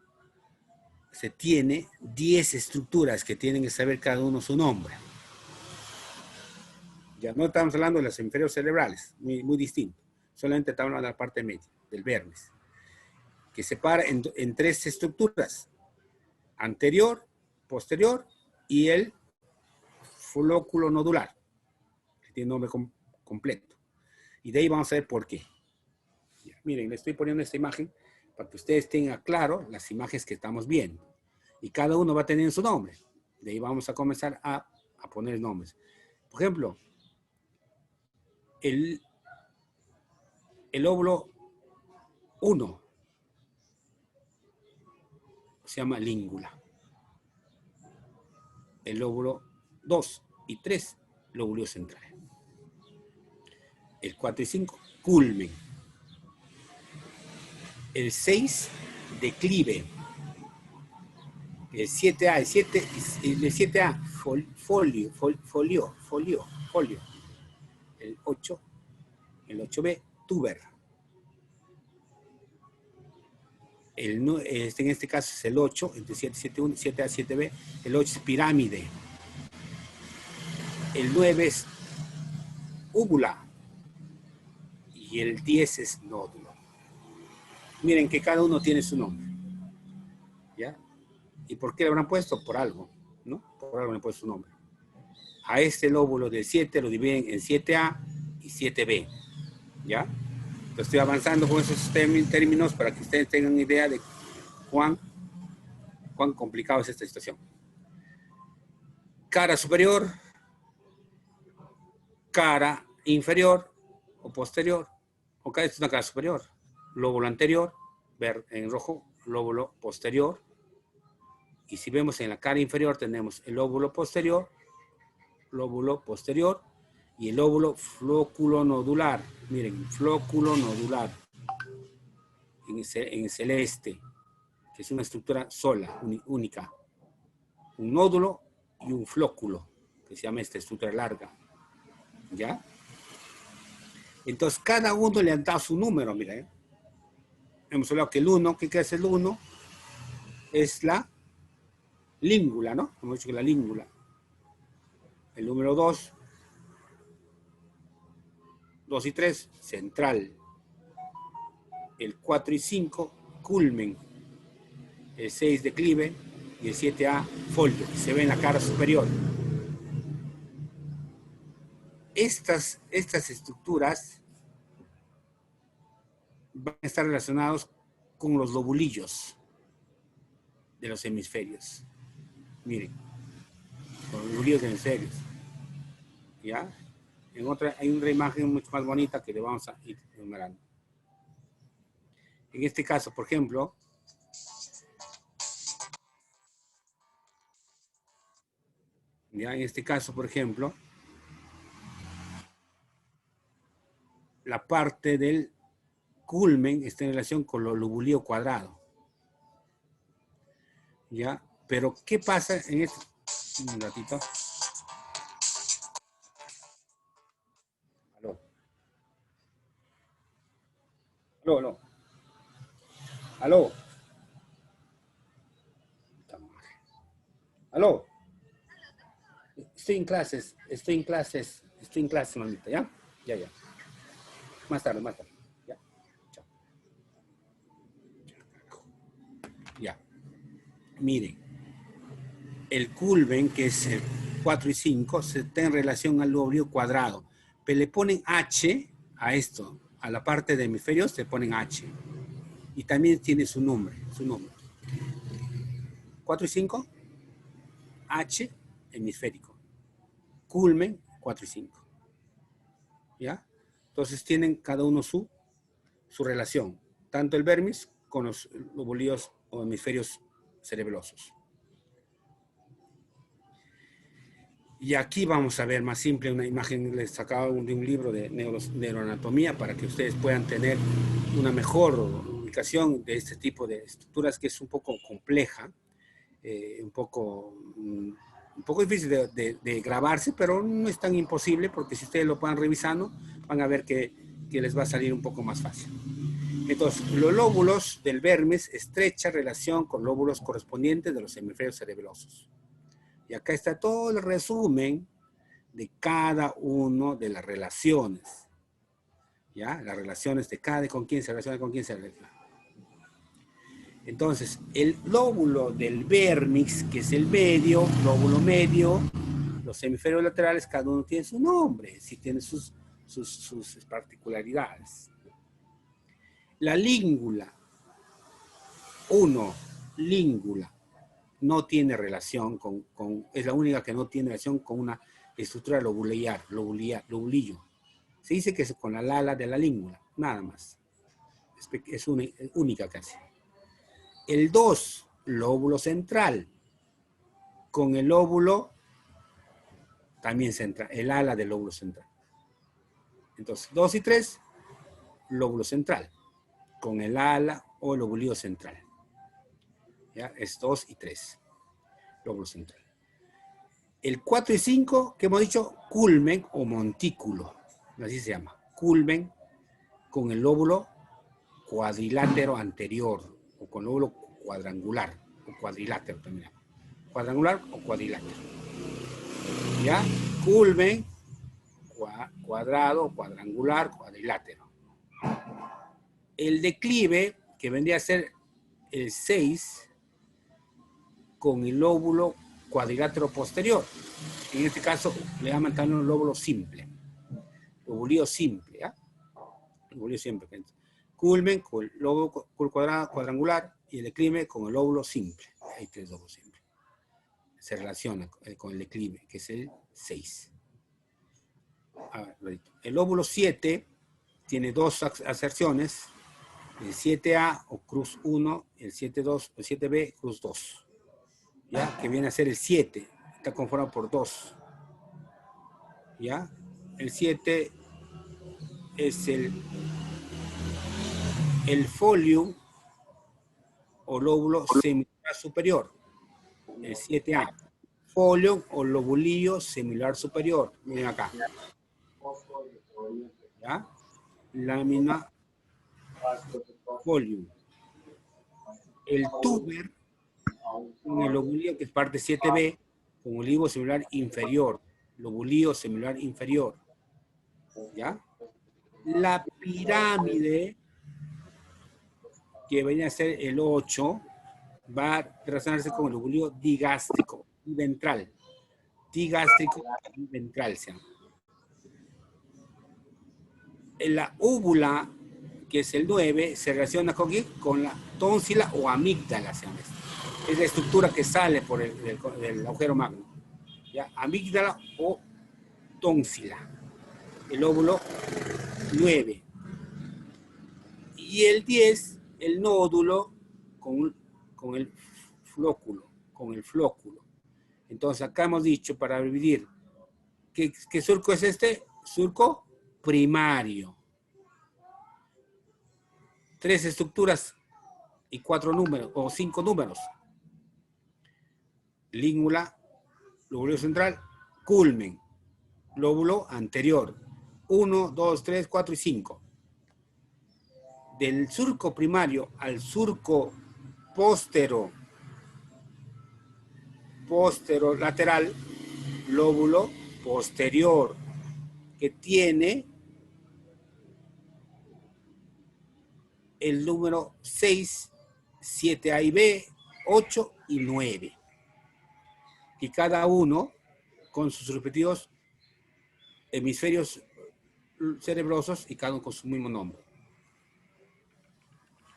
se tiene 10 estructuras que tienen que saber cada uno su nombre. Ya no estamos hablando de los hemisferios cerebrales, muy distinto. Solamente estamos hablando de la parte media, del vermis, que separa en 3 estructuras: anterior, posterior y el folóculo nodular, que tiene nombre completo. Y de ahí vamos a ver por qué. Ya, miren, le estoy poniendo esta imagen para que ustedes tengan claro las imágenes que estamos viendo. Y cada uno va a tener su nombre. De ahí vamos a comenzar a poner nombres. Por ejemplo, el óvulo 1 se llama língula. El óvulo 2 y 3, lóbulo central. El 4 y 5, culmen. El 6, declive. El 7A, el 7A, folio. El 8, el 8B, tuber. En este caso es el 8, entre 7, 7, 7A, 7B. El 8 es pirámide. El 9 es úvula. Y el 10 es nódulo. Miren que cada uno tiene su nombre. ¿Ya? ¿Y por qué le habrán puesto? Por algo, ¿no? Por algo le han puesto su nombre. A este lóbulo del 7 lo dividen en 7A y 7B. ¿Ya? Entonces estoy avanzando con esos términos para que ustedes tengan una idea de cuán complicado es esta situación. Cara superior, cara inferior o posterior. Ok, esta es una cara superior. Lóbulo anterior, ver en rojo, lóbulo posterior. Y si vemos en la cara inferior tenemos el lóbulo posterior y el lóbulo flóculo nodular. Miren, flóculo nodular en celeste, que es una estructura sola, única. Un nódulo y un flóculo, que se llama esta estructura larga. ¿Ya? Entonces, cada uno le han dado su número, miren. Hemos hablado que el 1, ¿qué es el 1? Es la língula, ¿no? Hemos dicho que la língula. El número 2 y 3, central. El 4 y 5, culmen. El 6, declive. Y el 7A, folio, que se ve en la cara superior. Estas estructuras van a estar relacionados con los lobulillos de los hemisferios. Miren, con los lobulillos de hemisferios. ¿Ya? Hay una imagen mucho más bonita que le vamos a ir enumerando. En este caso, por ejemplo, ¿ya? En este caso, por ejemplo, la parte del culmen está en relación con lo lobulío cuadrado. ¿Ya? Pero, ¿qué pasa en este? Un ratito. Aló. Aló. Estoy en clases, mamita, ¿ya? Ya. Más tarde. Ya. Chao. Ya. Miren, el culmen, que es el 4 y 5, se está en relación al lóbulo cuadrado. Pero le ponen H a esto, a la parte de hemisferios, se ponen H. Y también tiene su nombre. 4 y 5, H, hemisférico. Culmen, 4 y 5. ¿Ya? Entonces tienen cada uno su relación. Tanto el vermis con los lobulillos o hemisferios cerebelosos. Y aquí vamos a ver más simple una imagen, les sacaba de un libro de neuroanatomía para que ustedes puedan tener una mejor ubicación de este tipo de estructuras que es un poco compleja, un poco difícil de grabarse, pero no es tan imposible porque si ustedes lo van revisando van a ver que les va a salir un poco más fácil. Entonces, los lóbulos del vermis, estrecha relación con lóbulos correspondientes de los hemisferios cerebelosos. Y acá está todo el resumen de cada uno de las relaciones. ¿Ya? Las relaciones de cada, con quién se relaciona, con quién se relaciona. Entonces, el lóbulo del vermis, que es el medio, lóbulo medio, los hemisferios laterales, cada uno tiene su nombre, sí tiene sus particularidades. La língula, língula, no tiene relación es la única que no tiene relación con una estructura lobulillo. Se dice que es con la ala de la língula, nada más. Es única casi. El 2, lóbulo central, con el lóbulo también central, el ala del lóbulo central. Entonces, 2 y 3, lóbulo central, con el ala o el lobulillo central. ¿Ya? Es 2 y 3, lóbulo central. El 4 y 5, que hemos dicho, culmen o montículo, así se llama, culmen con el lóbulo cuadrilátero anterior, o con lóbulo cuadrangular, o cuadrilátero también. Cuadrangular o cuadrilátero. ¿Ya? Culmen, cuadrado, cuadrangular, cuadrilátero. El declive, que vendría a ser el 6, con el lóbulo cuadrilátero posterior. En este caso le llaman también un lóbulo simple. Lobulillo simple, ¿ya? Lobulillo simple. Culmen con el lóbulo cuadrangular y el declive con el lóbulo simple. Hay 3 lóbulos simples. Se relaciona con el declive, que es el 6. A ver, el lóbulo 7 tiene 2 aserciones, el 7A o cruz 1, el 7.2 o 7B cruz 2. ¿Ya? Que viene a ser el 7, está conformado por 2. ¿Ya? El 7 es el folium o lóbulo semilunar superior, el 7A. Folium o lobulillo semilunar superior, miren acá. ¿Ya? Lámina folium. El tuber, con el lobulillo que es parte 7B, con el lobulillo semilunar inferior, lobulillo semilunar inferior. ¿Ya? La pirámide, que venía a ser el 8, va a relacionarse con el lobulillo digástrico y ventral. Digástrico y ventral se llama. En la úvula, que es el 9, se relaciona con la tónsila o amígdala, se llama. Es la estructura que sale por el agujero magno. ¿Ya? Amígdala o tónsila. El óvulo 9. Y el 10, el nódulo con el flóculo. Entonces acá hemos dicho, para dividir, ¿qué surco es este? Surco primario. 3 estructuras y 4 números, o 5 números. Língula, lóbulo central, culmen, lóbulo anterior. 1, 2, 3, 4 y 5. Del surco primario al surco posterolateral, lóbulo posterior, que tiene el número 6, 7A y B, 8 y 9. Y cada uno con sus respectivos hemisferios cerebrosos y cada uno con su mismo nombre.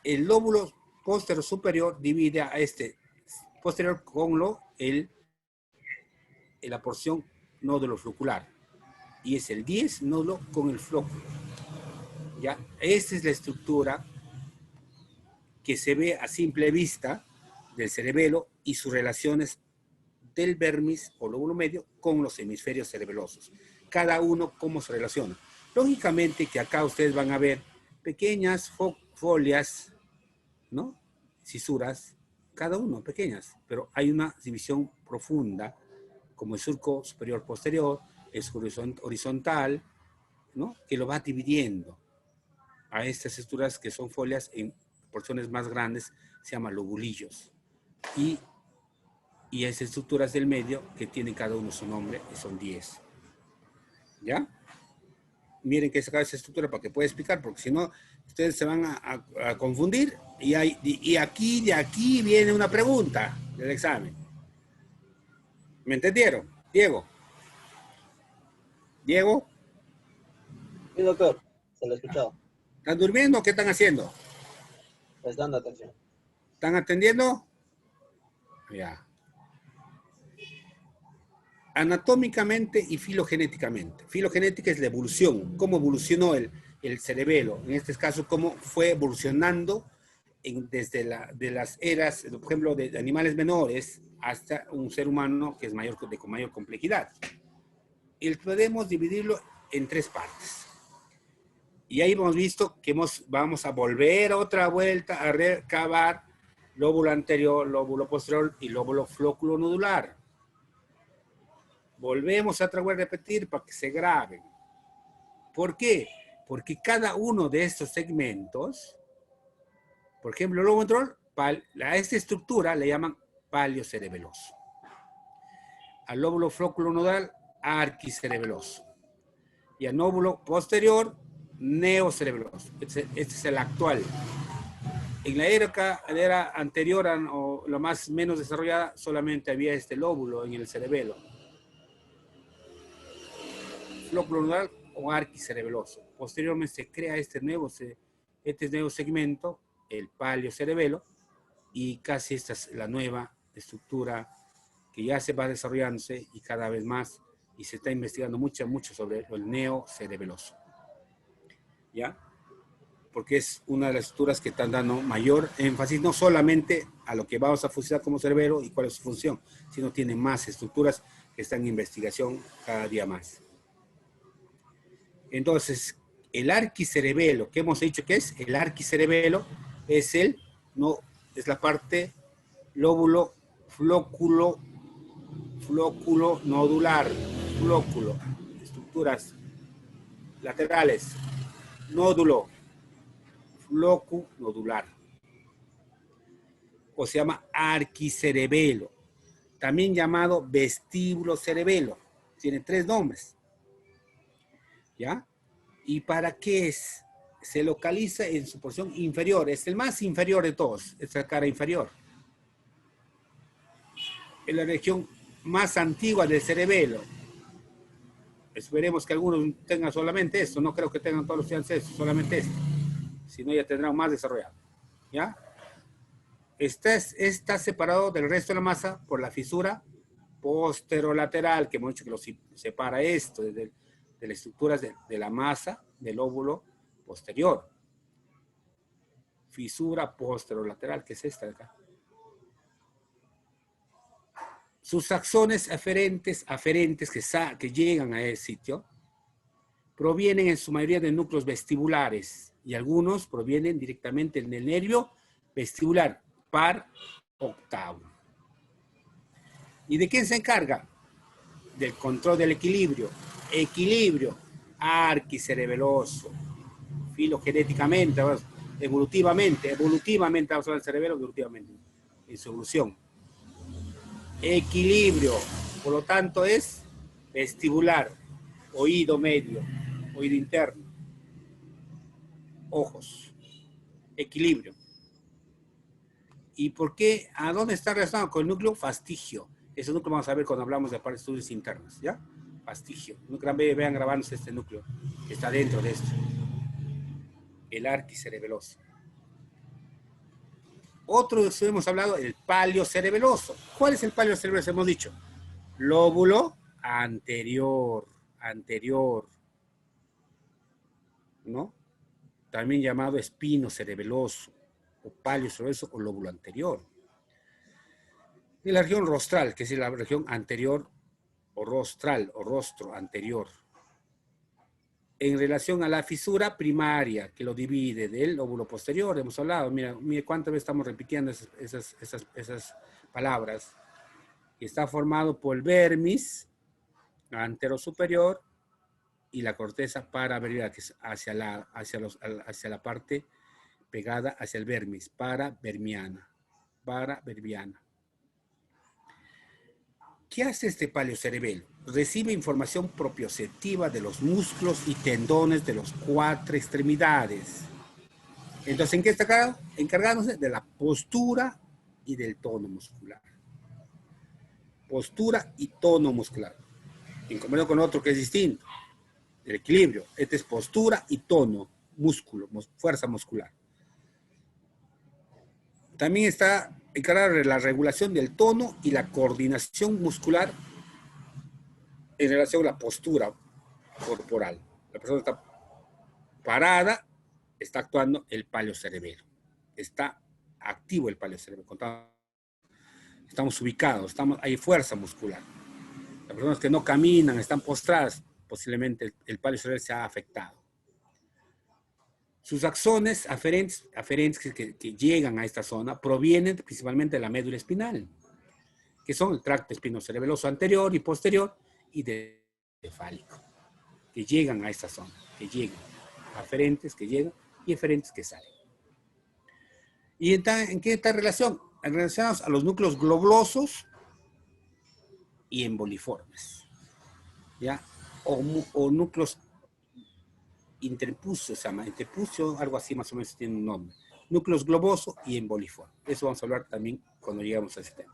El lóbulo posterior superior divide a este posterior con la porción nódulo flocular. Y es el 10 nódulo con el flóculo. ¿Ya? Esta es la estructura que se ve a simple vista del cerebelo y sus relaciones del vermis o lóbulo medio con los hemisferios cerebelosos. Cada uno cómo se relaciona. Lógicamente que acá ustedes van a ver pequeñas folias, ¿no? Cisuras, cada uno pequeñas, pero hay una división profunda, como el surco superior posterior, es horizontal, ¿no? Que lo va dividiendo a estas estructuras que son folias en porciones más grandes, se llaman lobulillos. Y esas estructuras del medio que tienen cada uno su nombre, y son 10. ¿Ya? Miren que sacar esa estructura para que pueda explicar, porque si no, ustedes se van a confundir y de aquí viene una pregunta del examen. ¿Me entendieron? Diego. Diego, Sí, doctor, se lo he escuchado. ¿están durmiendo o qué están haciendo? Prestando atención. ¿Están atendiendo? Ya. Anatómicamente y filogenéticamente. Filogenética es la evolución, cómo evolucionó el cerebelo, en este caso, cómo fue evolucionando desde de las eras, por ejemplo, de animales menores hasta un ser humano que es con mayor complejidad. Y podemos dividirlo en 3 partes. Y ahí hemos visto que vamos a volver otra vuelta a recabar lóbulo anterior, lóbulo posterior y lóbulo flóculo nodular. Volvemos a otra vez a repetir para que se graben. ¿Por qué? Porque cada uno de estos segmentos, por ejemplo, el lóbulo anterior, a esta estructura le llaman paliocerebeloso. Al lóbulo flóculo nodal, arquicerebeloso. Y al lóbulo posterior, neocerebeloso. Este es el actual. En la era anterior o la más menos desarrollada, solamente había este lóbulo en el cerebelo. Flóculo nodal o arquicerebeloso. Posteriormente se crea este nuevo segmento, el paliocerebelo, y casi esta es la nueva estructura que ya se va desarrollándose y cada vez más, y se está investigando mucho sobre el neocerebeloso. ¿Ya? Porque es una de las estructuras que están dando mayor énfasis, no solamente a lo que vamos a fusionar como cerebelo y cuál es su función, sino tiene más estructuras que están en investigación cada día más. Entonces, el arquicerebelo, que hemos dicho que es el arquicerebelo, es la parte lóbulo flóculo nodular, flóculo, estructuras laterales, nódulo, flóculo nodular, o se llama arquicerebelo, también llamado vestíbulo cerebelo, tiene 3 nombres. ¿Ya? ¿Y para qué es? Se localiza en su porción inferior, es el más inferior de todos, es la cara inferior. Es la región más antigua del cerebelo. Esperemos que algunos tengan solamente esto, no creo que tengan todos los estudiantes esto, solamente esto. Si no, ya tendrán más desarrollado. ¿Ya? Está separado del resto de la masa por la fisura posterolateral, que hemos dicho que lo separa esto de las estructuras de la masa del óvulo posterior. Fisura posterolateral, que es esta de acá. Sus axones aferentes que llegan a ese sitio provienen en su mayoría de núcleos vestibulares y algunos provienen directamente del nervio vestibular par octavo. ¿Y de quién se encarga? Del control del equilibrio. Equilibrio arquicerebeloso. Filogenéticamente, evolutivamente vamos a hablar del cerebelo, evolutivamente, en su evolución. Equilibrio, por lo tanto es vestibular, oído medio, oído interno, ojos, equilibrio. ¿Y por qué? ¿A dónde está relacionado? Con el núcleo fastigio. Ese núcleo vamos a ver cuando hablamos de estudios internos, ¿ya? Fastigio. Vean grabándose este núcleo que está dentro de esto. El arquicerebeloso. Otro que hemos hablado, el palio cerebeloso. ¿Cuál es el palio cerebeloso? Hemos dicho, lóbulo anterior, ¿no? También llamado espino cerebeloso, o palio cerebeloso, o lóbulo anterior. Y la región rostral, que es la región anterior, o rostral, o rostro anterior. En relación a la fisura primaria, que lo divide del lóbulo posterior, hemos hablado, mira cuántas veces estamos repitiendo esas palabras, que está formado por el vermis anterosuperior y la corteza paravermiana, que es hacia la parte pegada hacia el vermis, paravermiana. ¿Qué hace este paliocerebelo? Recibe información propioceptiva de los músculos y tendones de las cuatro extremidades. Entonces, ¿en qué está encargándose? De la postura y del tono muscular. Postura y tono muscular. En comparado con otro que es distinto. El equilibrio. Este es postura y tono, músculo, fuerza muscular. También está encargada de la regulación del tono y la coordinación muscular en relación a la postura corporal. La persona está parada, está actuando el paliocerebelo. Está activo el paliocerebelo. Estamos ubicados, hay fuerza muscular. Las personas que no caminan, están postradas, posiblemente el paliocerebelo se ha afectado. Sus axones aferentes que llegan a esta zona provienen principalmente de la médula espinal, que son el tracto espinocerebeloso anterior y posterior y del cefálico, que llegan a esta zona, aferentes que llegan y eferentes que salen. ¿Y en qué está relación? Relacionados a los núcleos globulosos y emboliformes, ¿ya? O núcleos interpucios, se llama, interpucio, algo así más o menos tiene un nombre. Núcleos globoso y emboliforme. Eso vamos a hablar también cuando lleguemos a ese tema.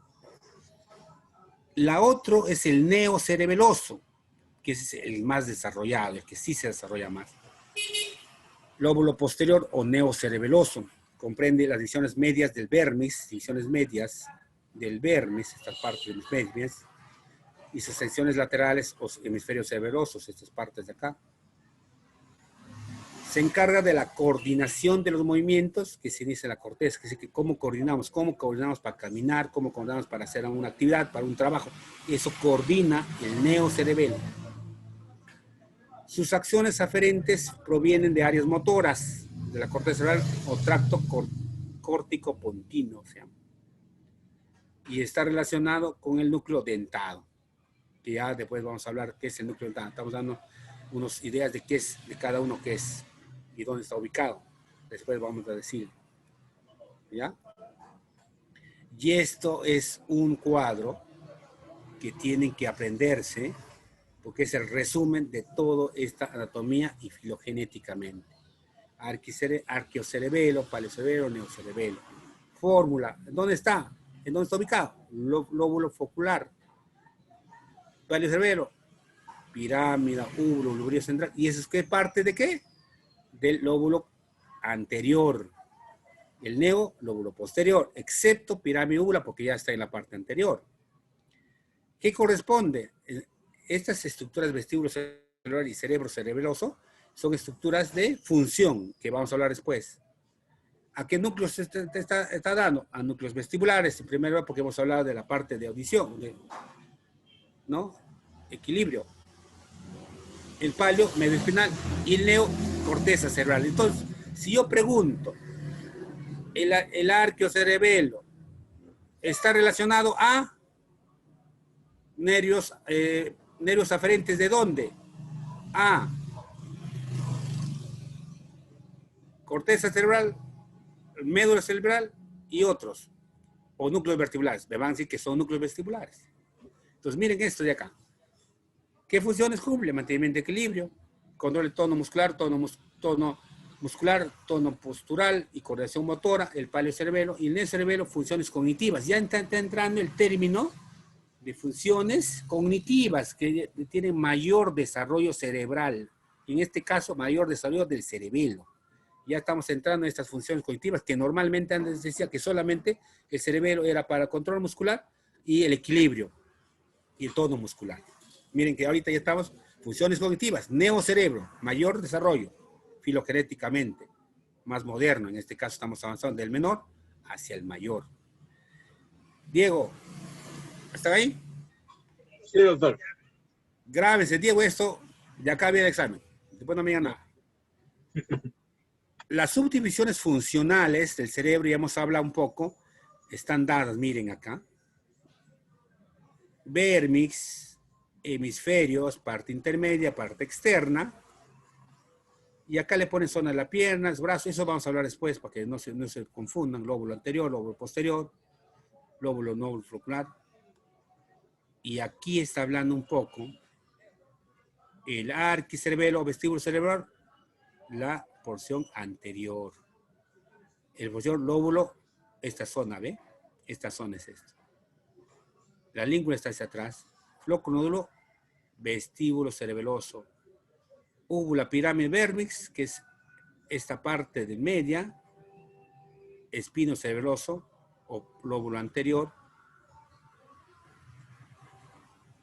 La otra es el neocerebeloso, que es el más desarrollado, el que sí se desarrolla más. Lóbulo posterior o neocerebeloso comprende las divisiones medias del vermis, estas partes de los vermis, y sus secciones laterales o hemisferios cerebrosos, estas partes de acá. Se encarga de la coordinación de los movimientos que se inicia en la corteza, que es que cómo coordinamos para caminar, cómo coordinamos para hacer una actividad, para un trabajo. Eso coordina el neocerebelo. Sus acciones aferentes provienen de áreas motoras de la corteza cerebral o tracto córtico-pontino, se llama. Y está relacionado con el núcleo dentado, que ya después vamos a hablar qué es el núcleo dentado. Estamos dando unas ideas de qué es, de cada uno qué es y dónde está ubicado. Después vamos a decir, ¿ya? Y esto es un cuadro que tienen que aprenderse, porque es el resumen de toda esta anatomía y filogenéticamente. Arqueocerebelo, paliocerebelo, neocerebelo. Fórmula, ¿dónde está? ¿En dónde está ubicado? Lóbulo focular. Paliocerebelo, pirámide, úvulo, lóbulo central. ¿Y eso es qué parte de qué? Del lóbulo anterior. El neo, lóbulo posterior, excepto pirámide úvula, porque ya está en la parte anterior. ¿Qué corresponde? Estas estructuras vestíbulo cerebral y cerebro cerebeloso son estructuras de función, que vamos a hablar después. ¿A qué núcleos está dando? A núcleos vestibulares, en primer lugar, porque hemos hablado de la parte de audición, ¿no? Equilibrio. El palio, medio espinal, y el neo, corteza cerebral. Entonces, si yo pregunto, el arqueocerebelo está relacionado a nervios aferentes, ¿de dónde? A corteza cerebral, médula cerebral y otros, o núcleos vestibulares. Me van a decir que son núcleos vestibulares. Entonces, miren esto de acá. ¿Qué funciones cumple? Mantenimiento de equilibrio, control de tono muscular, tono postural y coordinación motora, el paliocerebelo y el neocerebelo, funciones cognitivas. Ya está entrando el término de funciones cognitivas que tienen mayor desarrollo cerebral. En este caso, mayor desarrollo del cerebelo. Ya estamos entrando en estas funciones cognitivas que normalmente antes decía que solamente el cerebelo era para el control muscular y el equilibrio y el tono muscular. Miren que ahorita ya estamos, funciones cognitivas, neocerebro, mayor desarrollo, filogenéticamente, más moderno. En este caso estamos avanzando del menor hacia el mayor. Diego, ¿está ahí? Sí, doctor. Grábese, Diego, esto, de acá viene el examen. Después no me digan nada. Las subdivisiones funcionales del cerebro, ya hemos hablado un poco, están dadas, miren acá. Vérmix, hemisferios, parte intermedia, parte externa. Y acá le ponen zona de las piernas, brazos, eso vamos a hablar después para que no se confundan, lóbulo anterior, lóbulo posterior, lóbulo no flocular. Y aquí está hablando un poco el arquicerebelo o vestíbulo cerebral, la porción anterior. El porción lóbulo, esta zona, ¿ve? Esta zona es esta. La língula está hacia atrás. Flóculo nódulo, vestíbulo cerebeloso. Úvula pirámide vérmix, que es esta parte de media. Espino cerebeloso o lóbulo anterior.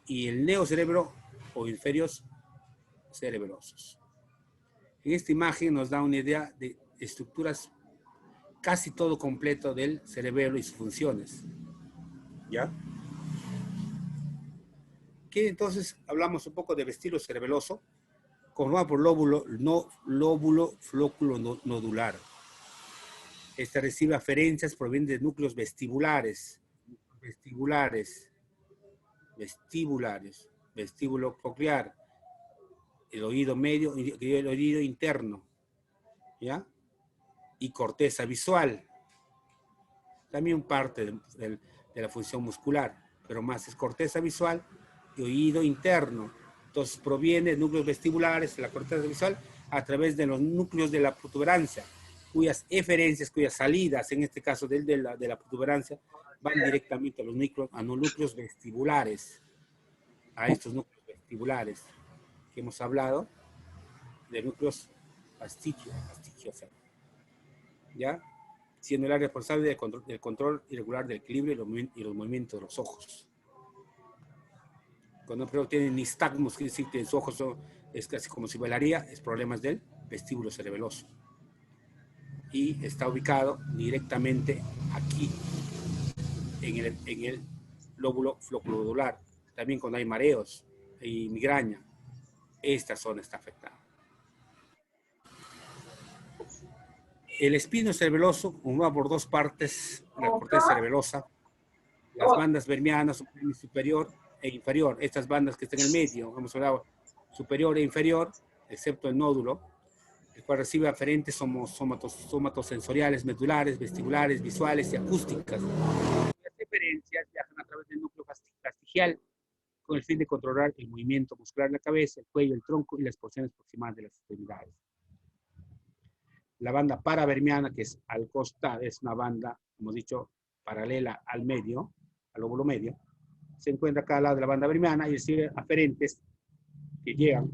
Y el neocerebro o inferios cerebelosos. En esta imagen nos da una idea de estructuras casi todo completo del cerebelo y sus funciones. ¿Ya? Que entonces hablamos un poco de vestíbulo cerebeloso, formado por lóbulo flóculo nodular. Este recibe aferencias, provienen de núcleos vestibulares, vestíbulo coclear, el oído medio, el oído interno, ¿ya? Y corteza visual, también parte de la función muscular, pero más es corteza visual y oído interno. Entonces proviene de núcleos vestibulares, la corteza visual, a través de los núcleos de la protuberancia, cuyas eferencias, cuyas salidas, en este caso de la protuberancia, van directamente a los núcleos vestibulares, a estos núcleos vestibulares que hemos hablado, de núcleos fasciciosos, ¿ya? Siendo el área responsable del control irregular del equilibrio y los movimientos de los ojos. Cuando no tienen nistagmos, quiere decir que sus ojos es casi como si bailaría, es problemas del vestíbulo cerebeloso. Y está ubicado directamente aquí, en el lóbulo floculonodular. También cuando hay mareos y migraña, esta zona está afectada. El espino cerebeloso formado por dos partes, la corteza cerebelosa, las bandas vermianas superior e inferior, estas bandas que están en el medio, hemos hablado superior e inferior, excepto el nódulo, el cual recibe aferentes somatosensoriales, medulares, vestibulares, visuales y acústicas. Las diferencias viajan a través del núcleo fastigial con el fin de controlar el movimiento muscular de la cabeza, el cuello, el tronco y las porciones proximales de las extremidades. La banda paravermiana, que es al costado, es una banda, como hemos dicho, paralela al medio, al lóbulo medio, se encuentra acá al lado de la banda vermiana y recibe aferentes que llegan,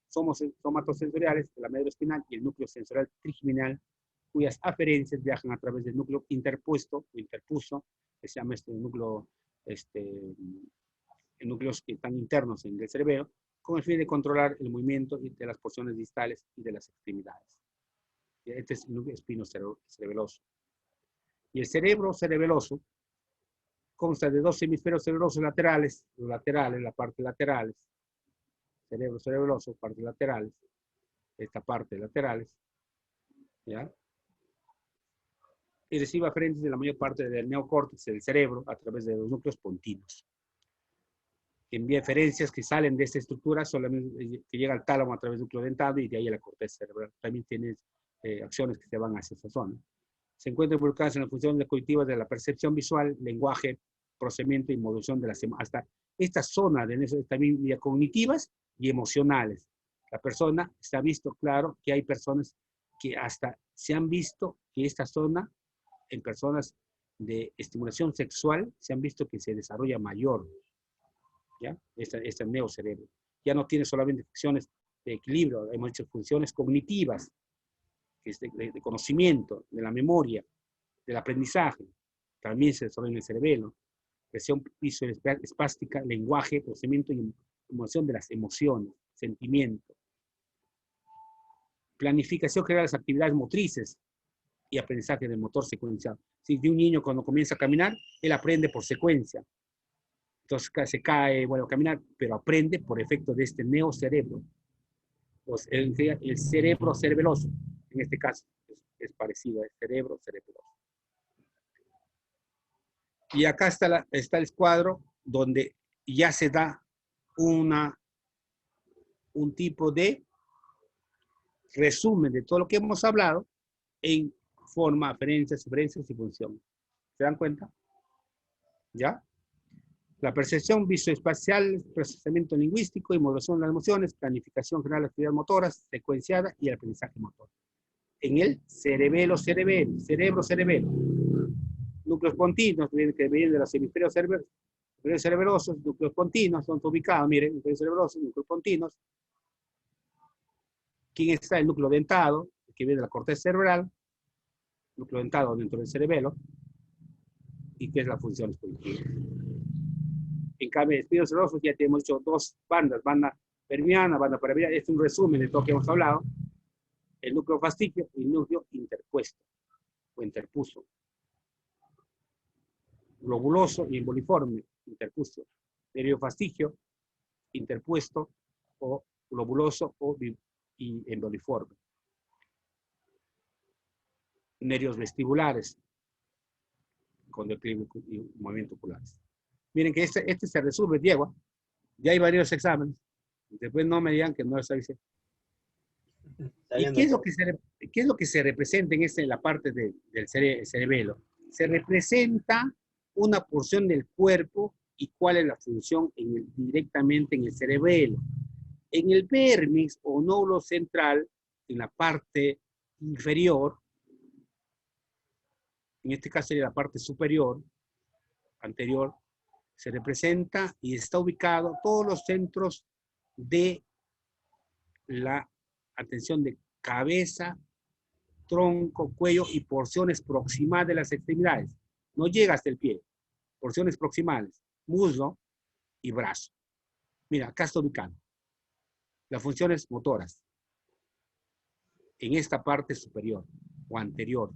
somatosensoriales de la médula espinal y el núcleo sensorial trigeminal, cuyas aferencias viajan a través del núcleo interpuesto o interpuso, que se llama núcleo, núcleos que están internos en el cerebro, con el fin de controlar el movimiento de las porciones distales y de las extremidades. Este es el núcleo espino cerebeloso. Y el cerebro cerebeloso consta de dos hemisferios cerebrosos laterales, la parte laterales, cerebro cerebeloso, parte laterales, esta parte laterales, ¿ya? Y recibe aferentes de la mayor parte del neocórtex del cerebro a través de los núcleos pontinos. Envía eferencias que salen de esta estructura, solamente que llega al tálamo a través del núcleo dentado y de ahí a la corteza cerebral. También tiene acciones que se van hacia esa zona. Se encuentran involucradas en las funciones cognitivas de la percepción visual, lenguaje, procesamiento y modulación de las hasta esta zona de también cognitivas y emocionales. La persona se ha visto claro que hay personas que hasta se han visto que esta zona en personas de estimulación sexual se han visto que se desarrolla mayor, ¿ya? Este neocerebro. Ya no tiene solamente funciones de equilibrio, hemos hecho funciones cognitivas. que es de conocimiento, de la memoria, del aprendizaje, también se desarrolla en el cerebelo. Presión visoespástica, lenguaje, procesamiento y emoción de las emociones, sentimiento. Planificación general de las actividades motrices y aprendizaje del motor secuencial. Si de un niño cuando comienza a caminar, él aprende por secuencia. Entonces se cae, vuelve a caminar, pero aprende por efecto de este neocerebro. Pues el cerebro cerebeloso, en este caso, es parecido al cerebro cerebeloso. Y acá está el cuadro donde ya se da un tipo de resumen de todo lo que hemos hablado en forma, aferencias, suferencias y función. ¿Se dan cuenta? ¿Ya? La percepción visoespacial, procesamiento lingüístico y modulación de las emociones, planificación general de actividades motoras, secuenciada y el aprendizaje motor. En el cerebelo, cerebro. Núcleos pontinos, que vienen de los hemisferios cerebrosos, núcleos pontinos, son ubicados, miren, núcleos cerebrosos, núcleos pontinos. ¿Quién está? El núcleo dentado, que viene de la corteza cerebral, núcleo dentado dentro del cerebelo, y qué es la función cognitiva. En cambio, en espíritus cerebrosos ya tenemos hecho dos bandas, banda permiana, banda paraviana. Este es un resumen de todo lo que hemos hablado. El núcleo fastigio y el núcleo interpuesto o interpuso. Globuloso y emboliforme, interpuso. Nerviofastigio, interpuesto o globuloso y emboliforme. Nervios vestibulares, conductivo y movimiento oculares. Miren que este se resuelve, Diego. Ya hay varios exámenes. Después no me digan que no está diciendo. ¿Y qué es lo que se representa en la parte del cerebelo? Se representa una porción del cuerpo y cuál es la función directamente en el cerebelo. En el vérmix o nódulo central, en la parte inferior, en este caso sería la parte superior, anterior, se representa y está ubicado todos los centros de la atención de cabeza, tronco, cuello y porciones proximales de las extremidades. No llega hasta el pie. Porciones proximales, muslo y brazo. Mira, acá está ubicado. Las funciones motoras. En esta parte superior o anterior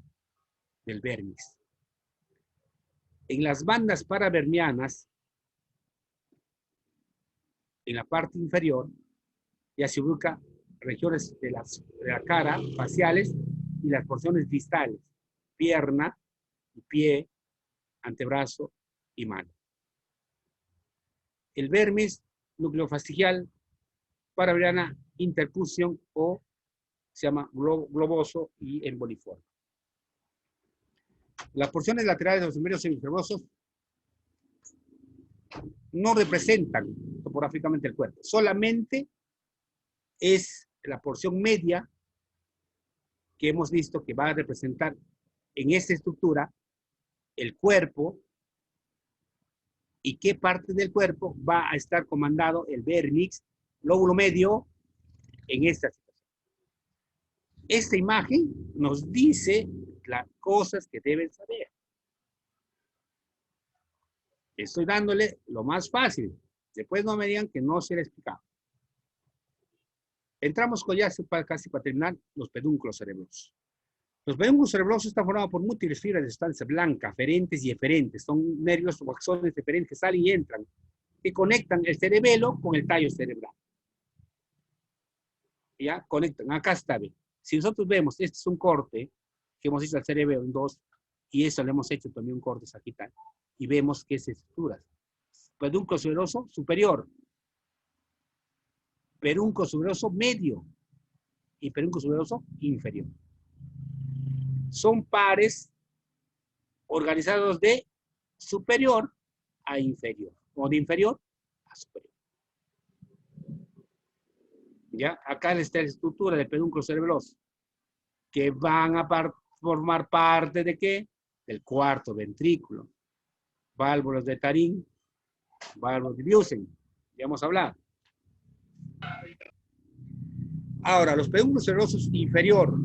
del vérmix. En las bandas paravermianas, en la parte inferior, ya se ubica regiones de la cara, faciales, y las porciones distales, pierna y pie, antebrazo y mano. El vérmiz nucleofastigial paravermiana interpusión o se llama globoso y emboliforme. Las porciones laterales de los hemisferios semicervosos no representan topográficamente el cuerpo, solamente es la porción media que hemos visto que va a representar en esta estructura el cuerpo y qué parte del cuerpo va a estar comandado el vérmix, lóbulo medio, en esta situación. Esta imagen nos dice las cosas que deben saber. Estoy dándole lo más fácil. Después no me digan que no se le ha explicado. Entramos con ya casi para terminar los pedúnculos cerebrosos. Los pedúnculos cerebrosos están formados por múltiples fibras de sustancia blanca, aferentes y eferentes. Son nervios o axones eferentes que salen y entran, que conectan el cerebelo con el tallo cerebral. ¿Ya? Conectan. Acá está bien. Si nosotros vemos, este es un corte que hemos hecho al cerebelo en dos, y eso le hemos hecho también un corte sagital, y vemos que es estructuras. Pedúnculo cerebroso superior, pedúnculo cerebroso medio y pedúnculo cerebroso inferior. Son pares organizados de superior a inferior, o de inferior a superior. ¿Ya? Acá está la estructura del pedúnculo cerebroso, que van a formar parte de ¿qué? Del cuarto ventrículo. Válvulas de Tarín, válvulas de Busen, ya hemos hablado. Ahora, los pedúnculos cerebrosos inferior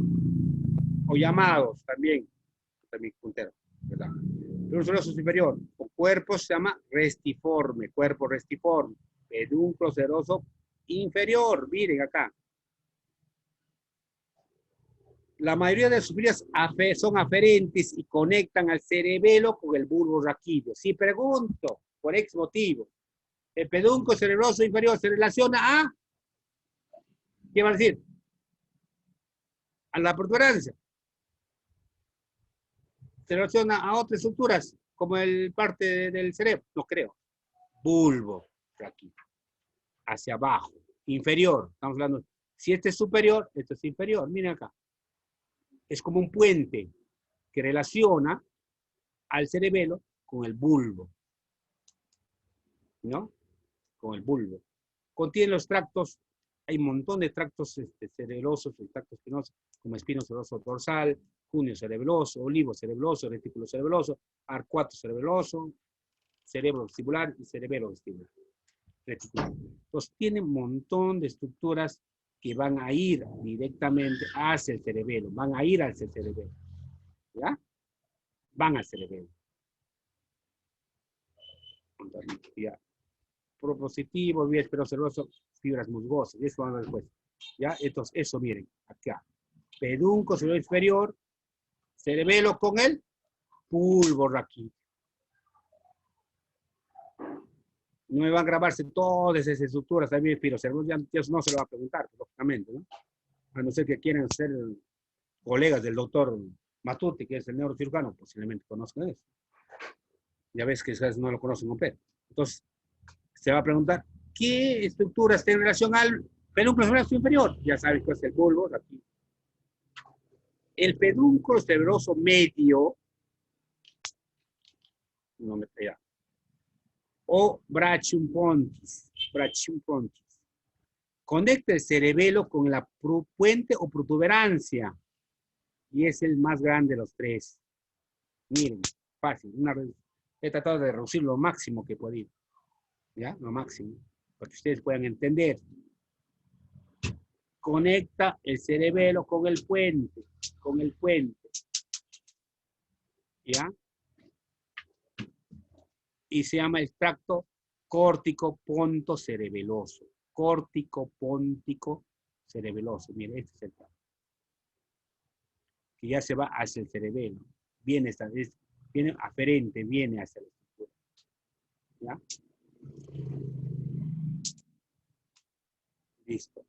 o llamados también puntero, ¿verdad? Pedúnculo seroso superior, o cuerpo se llama restiforme, cuerpo restiforme. Pedúnculo seroso inferior, miren acá. La mayoría de sus fibras son aferentes y conectan al cerebelo con el bulbo raquídeo. Si pregunto, por X motivo, el pedúnculo cerebroso inferior se relaciona a, ¿qué va a decir? A la protuberancia. Se relaciona a otras estructuras, como el parte del cerebro, no creo. Bulbo raquídeo, hacia abajo, inferior, estamos hablando. Si este es superior, esto es inferior, miren acá. Es como un puente que relaciona al cerebelo con el bulbo, ¿no? Con el bulbo. Contiene los tractos, hay un montón de tractos cerebrosos, tractos espinosos, como espino cerebroso dorsal, cúneo cerebroso, olivo cerebroso, retículo cerebroso, arcuato cerebroso, cerebro vestibular y cerebelo vestibular. Reticular. Entonces, tiene un montón de estructuras que van a ir directamente hacia el cerebelo, van a ir hacia el cerebelo. ¿Ya? Van al cerebelo. Ya. Propositivo, vía esperoceroso, fibras musgosas. Eso van a ver después. ¿Ya? Entonces, eso miren, acá. Pedúnculo cerebelo inferior, cerebelo con el bulbo raquídeo. No me van a grabarse todas esas estructuras también, espirocerebroso, ya no se lo va a preguntar, lógicamente, ¿no? A no ser que quieran ser colegas del doctor Matute, que es el neurocirujano, posiblemente conozcan eso. Ya ves que quizás no lo conocen completo. Entonces, se va a preguntar, ¿qué estructuras tienen relación al pedúnculo cerebroso inferior? Ya sabes que es el bulbo raquídeo. El pedúnculo cerebroso medio, no me pega, o brachium pontis, conecta el cerebelo con la puente o protuberancia, y es el más grande de los tres. Miren, fácil, he tratado de reducir lo máximo que he podido, ¿ya? Lo máximo, para que ustedes puedan entender. Conecta el cerebelo con el puente, ¿ya? Y se llama el tracto córtico-ponto-cerebeloso. Córtico-póntico cerebeloso. Miren, este es el tracto. Que ya se va hacia el cerebelo. Viene aferente, viene hacia la estructura. ¿Ya? Listo.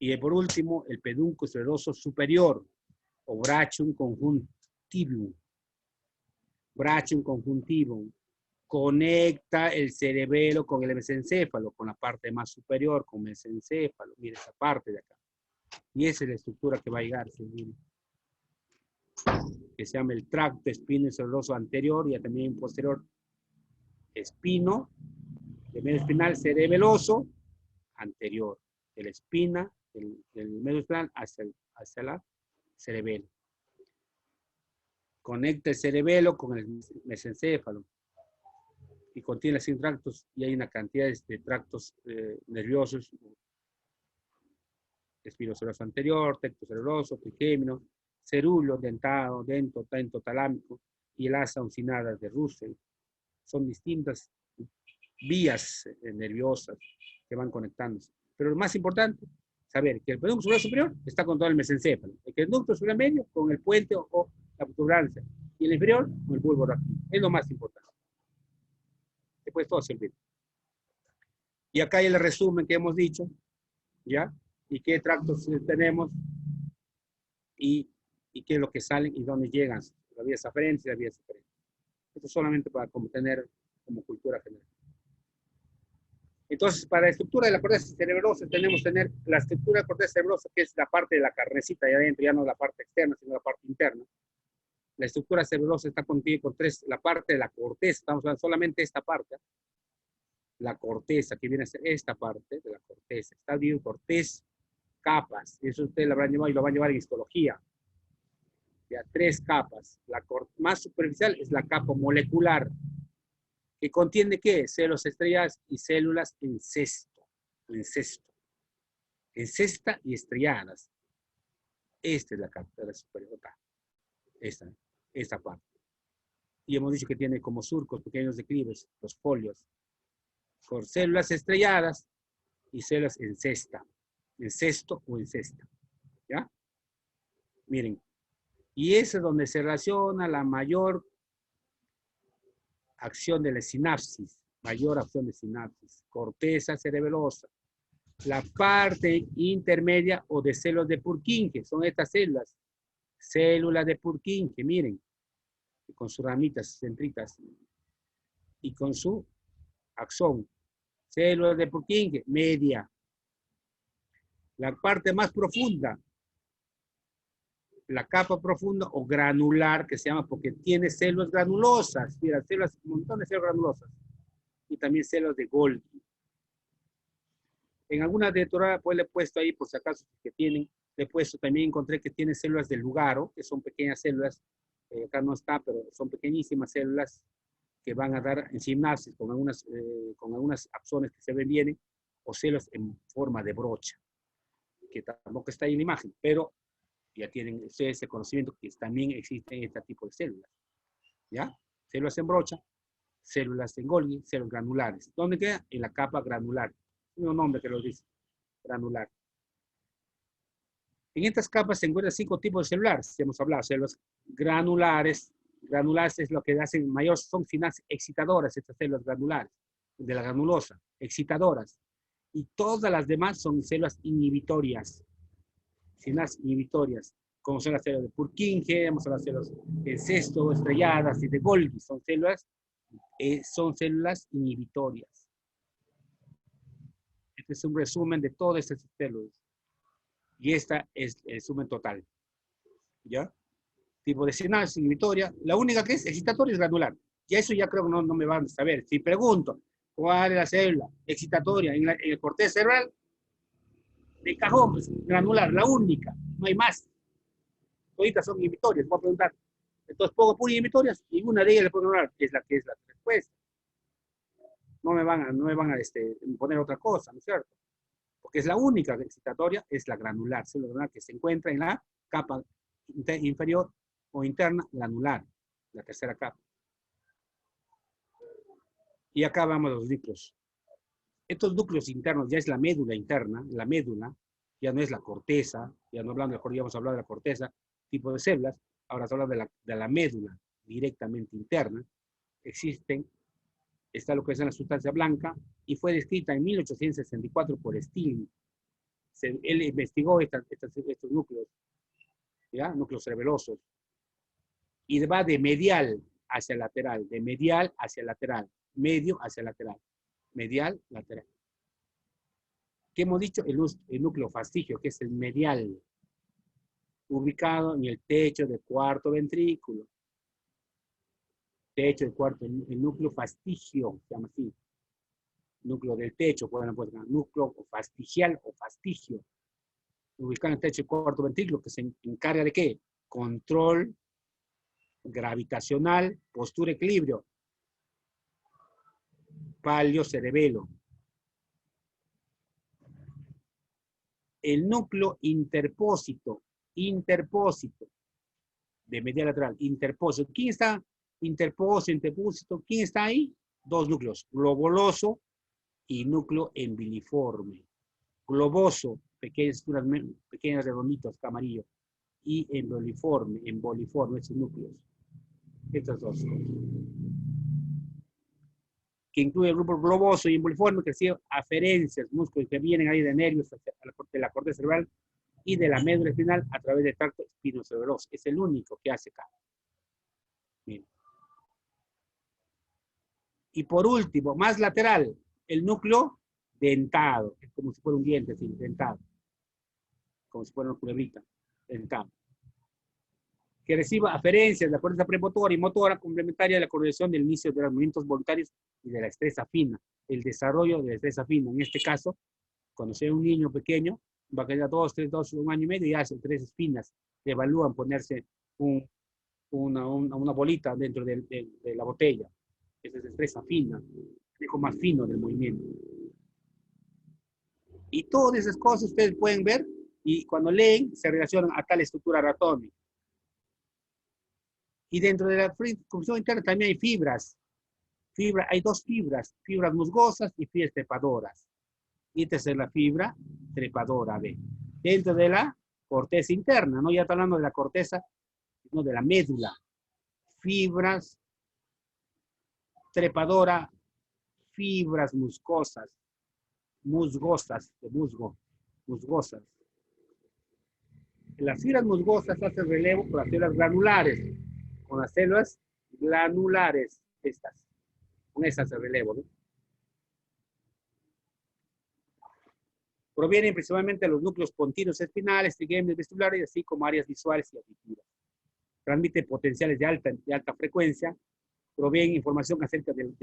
Y por último, el pedúnculo cerebroso superior, o brachium conjuntivum. Brachium conjuntivum. Conecta el cerebelo con el mesencéfalo, con la parte más superior, con el mesencéfalo. Mira esa parte de acá. Y esa es la estructura que va a llegar, ¿sí? Que se llama el tracto espinocerebroso anterior y también posterior. Espino, de medio espinal cerebeloso, anterior. De la espina, del medio espinal hacia la cerebelo. Conecta el cerebelo con el mesencéfalo. Y contiene así tractos, y hay una cantidad de tractos nerviosos, espinocerebroso anterior, tecto cerebroso, trigémino, cerúleo, dentado, dento talámico, y el asa uncinada de Russell. Son distintas vías nerviosas que van conectándose. Pero lo más importante, saber que el pedúnculo superior está con todo el mesencéfalo, el conducto superior medio con el puente o la protuberancia, y el inferior con el bulbo raquídeo. Es lo más importante. Después todo se olvida. Y acá hay el resumen que hemos dicho, ¿ya? Y qué tractos tenemos, y qué es lo que salen y dónde llegan, las vías aferentes y las vías aferentes. Esto solamente para tener como cultura general. Entonces, para la estructura de la corteza cerebrosa tenemos que tener la estructura de la corteza cerebrosa, que es la parte de la carnecita de adentro, ya no la parte externa, sino la parte interna. La estructura cerebrosa está contigo con la parte de la corteza, estamos hablando solamente esta parte. La corteza, que viene a ser esta parte de la corteza. Está dividido en corteza, capas. Eso ustedes lo habrán llevado y lo van a llevar en histología. Ya, 3 capas. La más superficial es la capa molecular, que contiene ¿qué? Células estrelladas y células en cesto. En cesta y estrelladas. Esta es la capa superior. Esta parte. Y hemos dicho que tiene como surcos, pequeños declives, los folios, con células estrelladas y células en cesta, en cesto o en cesta. ¿Ya? Miren. Y es donde se relaciona la mayor acción de la sinapsis, corteza cerebelosa. La parte intermedia o de células de Purkinje, son estas células de Purkinje, miren, con sus ramitas centritas y con su axón. Células de Purkinje, media. La parte más profunda, la capa profunda o granular, que se llama porque tiene células granulosas. Mira, células, un montón de células granulosas. Y también células de Golgi. En algunas de Torah, pues le he puesto ahí, por si acaso, que tienen, le he puesto, también encontré que tiene células del lugaro, que son pequeñas células, acá no está, pero son pequeñísimas células que van a dar en sinapsis con algunas axones que se ven bien, o células en forma de brocha, que tampoco está ahí en la imagen, pero ya tienen ese conocimiento que también existen este tipo de células. ¿Ya? Células en brocha, células en Golgi, células granulares. ¿Dónde queda? En la capa granular. Un nombre que lo dice, granular. En estas capas se encuentran 5 tipos de celulares. Hemos hablado, células granulares. Granulares es lo que hacen mayor, son sinapsis excitadoras, estas células granulares, de la granulosa, excitadoras. Y todas las demás son células inhibitorias. Sinapsis inhibitorias, como son las células de Purkinje, hemos hablado de células de cesto, estrelladas y de Golgi, son células inhibitorias. Este es un resumen de todas estas células. Y esta es el resumen total. ¿Ya? Tipo de sinapsis inhibitoria. La única que es excitatoria es granular. Y eso ya creo que no me van a saber. Si pregunto, ¿cuál es la célula excitatoria en el corteza cerebral? De cajón, pues, granular, la única. No hay más. Toditas son inhibitorias. Voy a preguntar. Entonces pongo puras inhibitorias y una de ellas le pongo granular, que es la respuesta. No me van a poner otra cosa, ¿no es cierto? Porque es la única excitatoria, es la granular, célula granular que se encuentra en la capa inferior o interna granular, la tercera capa. Y acá vamos a los núcleos. Estos núcleos internos ya es la médula interna, la médula, ya no es la corteza, ya no hablando de ya hemos hablado de la corteza, tipo de células, ahora se habla de la médula directamente interna. Está lo que es la sustancia blanca, y fue descrita en 1864 por Stilling. Él investigó estos núcleos, ¿ya? Núcleos cerebelosos, y va de medial hacia lateral, de medial hacia lateral, medio hacia lateral, medial, lateral. ¿Qué hemos dicho? El núcleo fastigio, que es el medial, ubicado en el techo del cuarto ventrículo. Techo del cuarto, el núcleo fastigio, se llama así. Núcleo del techo, pueden poner núcleo fastigial o fastigio. Ubicado en el techo del cuarto ventrículo, que se encarga de ¿qué? Control gravitacional, postura, equilibrio. Palio cerebelo. El núcleo interpósito, de medial lateral, interpósito. ¿Quién está? Interpósito, ¿quién está ahí? Dos núcleos, globuloso y núcleo embiliforme. Globoso, pequeñas redonditos, amarillo, y emboliforme, esos núcleos. Estos dos. Que incluye el grupo globoso y emboliforme, que sigue aferencias, músculos que vienen ahí de nervios de la corteza cerebral y de la médula espinal a través del tracto espinocerebroso. Es el único que hace acá. Miren. Y por último, más lateral, el núcleo dentado. Es como si fuera un diente, así, dentado. Como si fuera una culebrita, dentado. Que reciba aferencias de la corteza premotora y motora complementaria de la coordinación del inicio de los movimientos voluntarios y de la destreza fina. El desarrollo de la destreza fina. En este caso, cuando sea un niño pequeño, va a quedar 2, 3, 2, 1 año y medio y hace destrezas finas. Le evalúan ponerse una bolita dentro de la botella. Esa es destreza fina, el más fino del movimiento. Y todas esas cosas ustedes pueden ver Y cuando leen, se relacionan a tal estructura anatómica. Y dentro de la función interna también hay fibras. Hay dos fibras musgosas y fibras trepadoras. Y esta es la fibra trepadora B. Dentro de la corteza interna, no ya está hablando de la corteza, sino de la médula. Fibras trepadora, fibras musgosas, de musgo, musgosas. Las fibras musgosas hacen relevo con las células granulares, con las células granulares, estas, con esas de relevo, ¿no? Provienen principalmente de los núcleos pontinos espinales, trigémenos vestibulares, así como áreas visuales y auditivas. Transmite potenciales de alta frecuencia, proveen información acerca de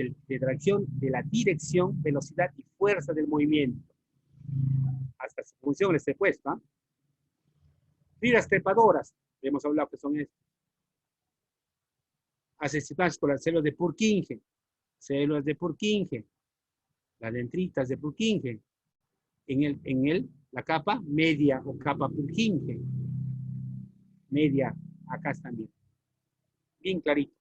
la dirección, velocidad y fuerza del movimiento. Hasta su función les he puesto, ¿eh? Fibras trepadoras, hemos hablado que son estas. Asociadas con las células de Purkinje, las dendritas de Purkinje, la capa media o capa Purkinje. Media, acá está bien clarito.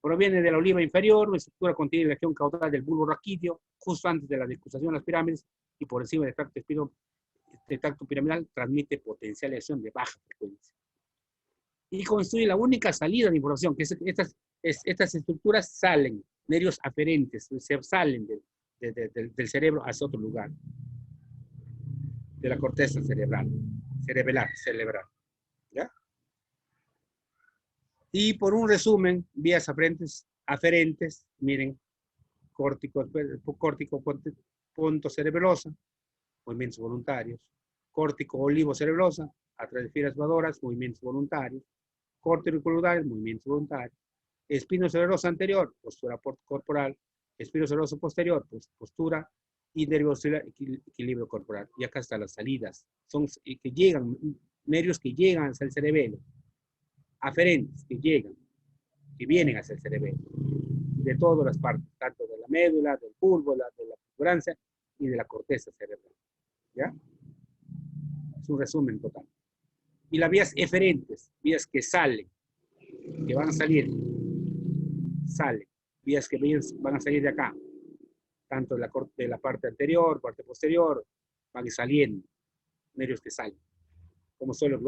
Proviene de la oliva inferior, una estructura contiene la región caudal del bulbo raquídeo, justo antes de la discusación de las pirámides y por encima del tracto piramidal, transmite potencial de acción de baja frecuencia. Y constituye la única salida de información, que estas estructuras salen, nervios aferentes, salen del cerebro hacia otro lugar, de la corteza cerebral, ¿ya? Y por un resumen, vías aferentes, miren, córtico ponto cerebelosa, movimientos voluntarios, córtico olivo cerebrosa, a través de fibras motoras, movimientos voluntarios, córtico coludar, movimientos voluntarios, espino cerebroso anterior, postura corporal, espino cerebroso posterior, postura, y nerviosidad, equilibrio corporal. Y acá están las salidas, son que llegan, nervios que llegan hacia el cerebelo, aferentes que llegan, que vienen hacia el cerebelo, de todas las partes, tanto de la médula, del bulbo, de la protuberancia y de la corteza cerebral. ¿Ya? Es un resumen total. Y las vías eferentes, vías que salen, que van a salir, vías que van a salir de acá, tanto de la parte anterior, parte posterior, van saliendo, nervios que salen, como son los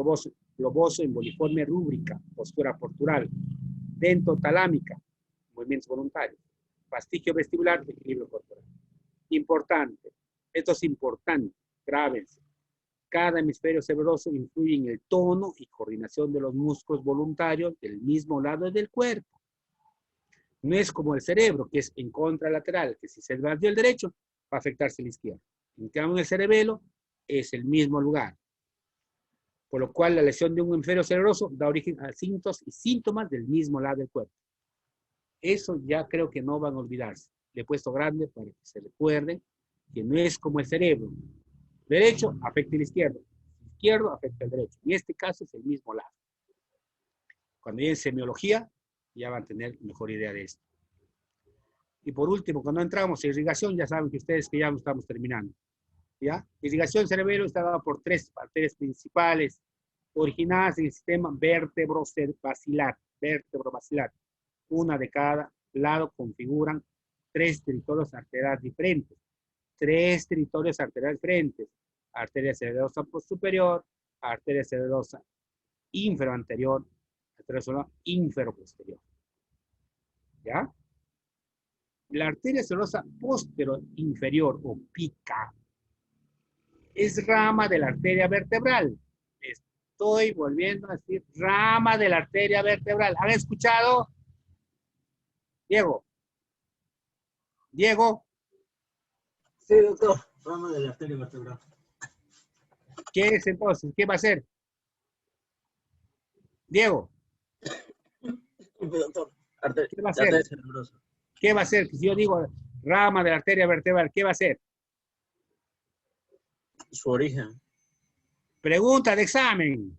globoso, emboliforme rúbrica, postura postural, dentotalámica, movimientos voluntarios, fastigio vestibular, equilibrio corporal. Importante, esto es importante, grábense. Cada hemisferio cerebroso influye en el tono y coordinación de los músculos voluntarios del mismo lado del cuerpo. No es como el cerebro, que es en contralateral, que si se desvió el derecho, va a afectarse el izquierdo. En cambio, en el cerebelo es el mismo lugar. Por lo cual, la lesión de un hemisferio cerebroso da origen a síntomas y síntomas del mismo lado del cuerpo. Eso ya creo que no van a olvidarse. Le he puesto grande para que se recuerden que no es como el cerebro. Derecho afecta el izquierdo. Izquierdo afecta el derecho. En este caso es el mismo lado. Cuando lleguen semiología, ya van a tener mejor idea de esto. Y por último, cuando entramos en irrigación, ya saben que ustedes que ya no estamos terminando. ¿Ya? Irrigación cerebelo está dada por 3 arterias principales, originadas en el sistema vértebro-basilar. Una de cada lado configuran 3 territorios arteriales diferentes. 3 territorios arteriales diferentes. Arteria cerebrosa superior, arteria cerebrosa inferoanterior, arteria cerebrosa inferoposterior. ¿Ya? La arteria cerebrosa posterior inferior o pica es rama de la arteria vertebral. Estoy volviendo a decir rama de la arteria vertebral. ¿Han escuchado? Diego. Sí, doctor. Rama de la arteria vertebral. ¿Qué es entonces? ¿Qué va a ser? Diego. Doctor. ¿Qué va a ser? ¿Qué va a ser? Si yo digo rama de la arteria vertebral, ¿qué va a ser? Su origen. Pregunta de examen.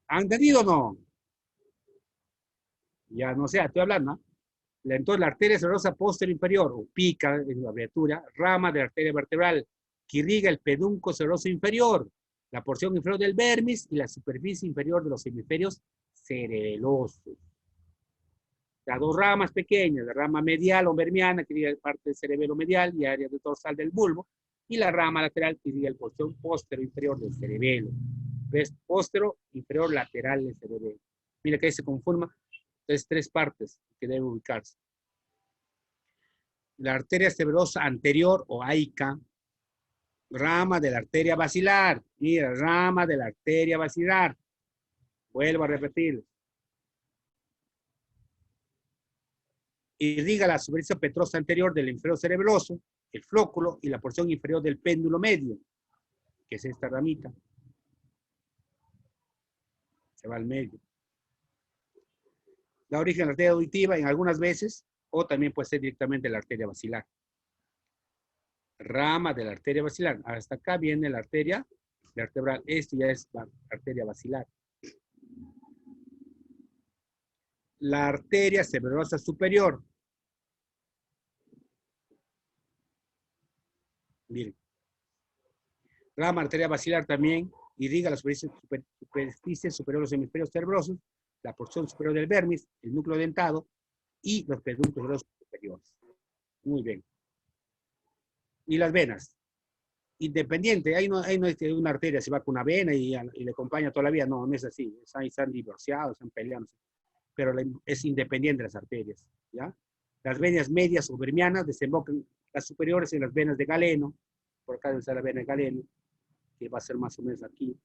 ¿Han entendido o no? Ya no sé, estoy hablando, ¿no? Entonces, la arteria cerebrosa posterior inferior, o pica en la abreviatura, rama de la arteria vertebral, que irriga el pedúnculo cerebroso inferior, la porción inferior del vermis y la superficie inferior de los hemisferios cerebelosos. Las dos ramas pequeñas, la rama medial o vermiana, que irriga parte del cerebelo medial y área de dorsal del bulbo, y la rama lateral, que irriga el porción póstero inferior del cerebelo. ¿Ves? Póstero, inferior, lateral del cerebelo. Mira que ahí se conforma. Entonces, tres partes que deben ubicarse. La arteria cerebrosa anterior o AICA, rama de la arteria basilar. Mira, rama de la arteria basilar. Vuelvo a repetir. Irriga la superficie petrosa anterior del inferior cerebeloso, el flóculo y la porción inferior del péndulo medio, que es esta ramita. Se va al medio. Da origen a la arteria auditiva en algunas veces, o también puede ser directamente la arteria basilar. Rama de la arteria basilar. Hasta acá viene la arteria vertebral. Esto ya es la arteria basilar. La arteria cerebrosa superior. Miren. Rama arteria basilar también irriga la superficie superior de los hemisferios cerebrosos, la porción superior del vermis, el núcleo dentado y los pedúnculos superiores. Muy bien. Y las venas. Independiente, ahí no es que una arteria se va con una vena y le acompaña toda la vida. No, no es así. Están divorciados, están peleando. Pero es independiente de las arterias. ¿Ya? Las venas medias o vermianas desembocan las superiores en las venas de Galeno. Por acá está la vena de Galeno, que va a ser más o menos aquí.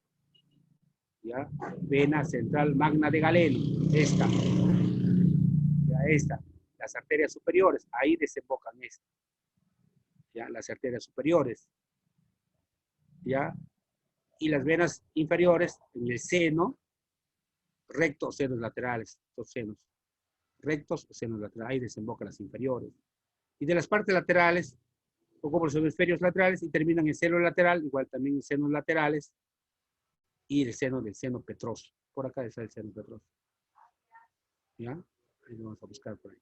¿Ya? Vena central magna de Galeno. Esta. Ya, esta. Las arterias superiores, ahí desembocan esta. ¿Ya? Las arterias superiores. ¿Ya? Y las venas inferiores en el seno, recto o senos laterales, dos senos, rectos o senos laterales, ahí desembocan las inferiores. Y de las partes laterales, o como los hemisferios laterales, y terminan en seno lateral, igual también en senos laterales, y el seno del seno petroso. Por acá está el seno petroso. ¿Ya? Ahí lo vamos a buscar por ahí.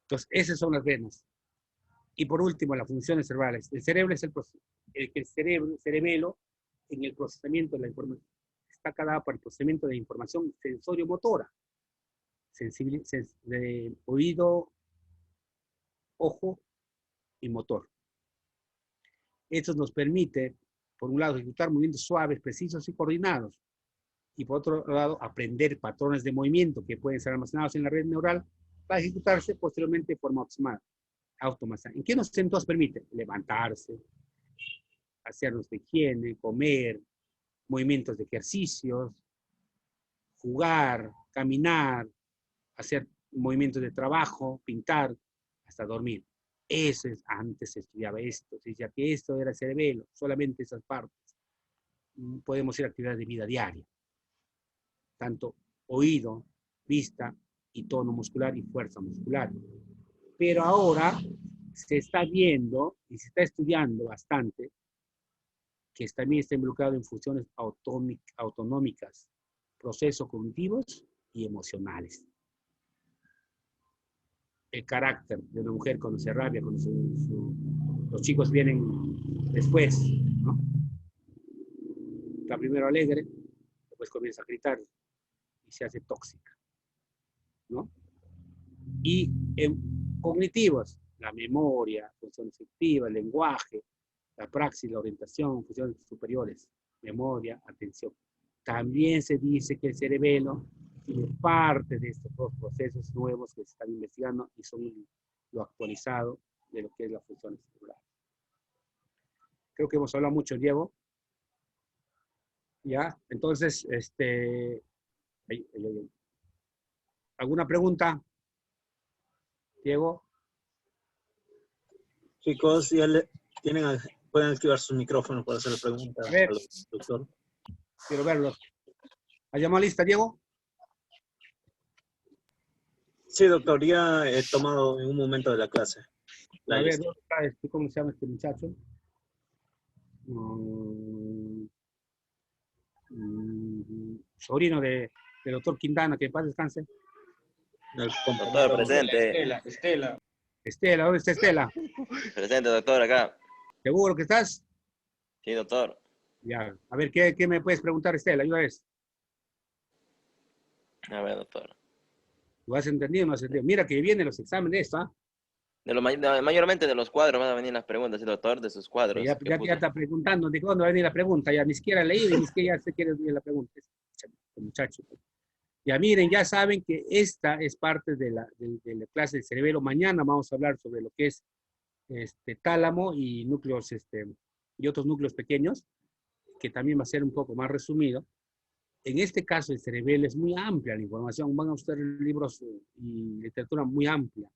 Entonces, esas son las venas. Y por último, las funciones cerebrales. El cerebro es el cerebelo, en el procesamiento de la información, está dado por el procesamiento de información sensorio-motora, de oído, ojo y motor. Esto nos permite, por un lado, ejecutar movimientos suaves, precisos y coordinados, y por otro lado, aprender patrones de movimiento que pueden ser almacenados en la red neural para ejecutarse posteriormente de forma automática. ¿En qué nos permite? Levantarse, hacernos de higiene, comer, movimientos de ejercicios, jugar, caminar, hacer movimientos de trabajo, pintar, hasta dormir. Eso es, antes se estudiaba esto, se decía que esto era cerebelo, solamente esas partes. Podemos hacer actividades de vida diaria, tanto oído, vista y tono muscular y fuerza muscular. Pero ahora se está viendo y se está estudiando bastante que también está involucrado en funciones autonómicas, procesos cognitivos y emocionales. El carácter de una mujer cuando se rabia, cuando los chicos vienen después, ¿no? Está primero alegre, después comienza a gritar y se hace tóxica, ¿no? Y cognitivos, la memoria, funciones efectivas, el lenguaje, la praxis, la orientación, funciones superiores, memoria, atención. También se dice que el cerebelo tiene parte de estos dos procesos nuevos que se están investigando y son lo actualizado de lo que es la función cerebral. Creo que hemos hablado mucho, Diego. ¿Ya? Entonces, ¿alguna pregunta, Diego? Chicos, ya pueden activar sus micrófonos para hacer la pregunta al doctor. Quiero verlo. ¿Ha llamado lista, Diego? Sí, doctor, ya he tomado en un momento de la clase. A ver, ¿cómo se llama este muchacho? Sobrino del doctor Quintana, que en paz descanse. Doctor, presente. Estela, ¿dónde está Estela? Presente, doctor, acá. ¿Seguro que estás? Sí, doctor. Ya. A ver, ¿qué me puedes preguntar, Estela? Ayuda vez. A ver, doctor. ¿Lo has entendido o no has entendido? Mira que vienen los exámenes, esto, ¿ah? Mayormente de los cuadros van a venir las preguntas, sí, doctor, de sus cuadros. Ya está preguntando, ¿de cuándo va a venir la pregunta? Ya ni siquiera he leído y ni siquiera ya se quiere ver la pregunta. Muchachos. Ya miren, ya saben que esta es parte de la clase del cerebelo. Mañana vamos a hablar sobre lo que es tálamo y núcleos, y otros núcleos pequeños, que también va a ser un poco más resumido. En este caso, el cerebelo es muy amplia la información. Van a ustedes libros y literatura muy amplia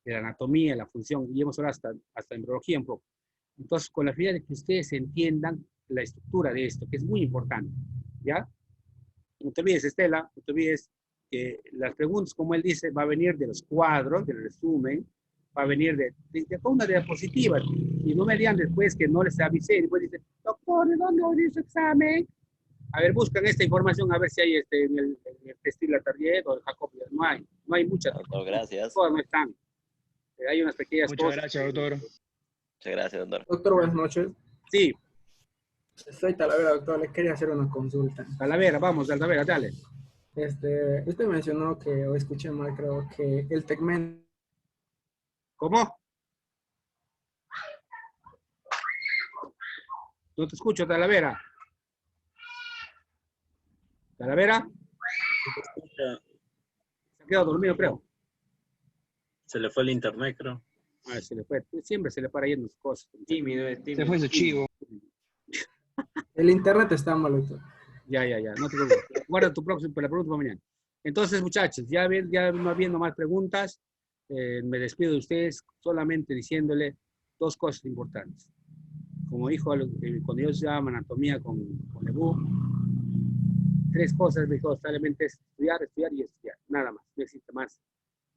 de la anatomía, la función, y hemos hablado hasta embriología un poco. Entonces, con la finalidad de que ustedes entiendan la estructura de esto, que es muy importante, ¿ya? No te olvides, Estela, no te olvides que las preguntas, como él dice, va a venir de los cuadros, del resumen, va a venir de una diapositiva, y no me digan después que no les avisé, y después dicen, doctor, ¿de dónde va su examen? A ver, buscan esta información, a ver si hay en el Textil Latarriet o el Jacob. No hay muchas. Doctor, gracias. Todas no están. Hay unas pequeñas Muchas cosas. gracias, doctor. Muchas gracias, doctor. Doctor, buenas noches. Sí. Soy Talavera, doctor. Le quería hacer una consulta. Talavera, vamos, Talavera, dale. Usted mencionó que, o escuché mal, creo que el tegmento. ¿Cómo? No te escucho, Talavera. ¿Talavera? Se ha quedado dormido, creo. Se le fue el internet, creo. Se le fue. Siempre se le para yendo sus cosas. Tímido. Se fue su chivo. El internet está mal, doctor. Ya. No te preocupes. Guarda tu próximo, la pregunta para mañana. Entonces, muchachos, ya no habiendo más preguntas, me despido de ustedes solamente diciéndole dos cosas importantes. Como dijo cuando yo se llama anatomía con Lebu, tres cosas, dijo, solamente es estudiar y estudiar. Nada más. No existe más.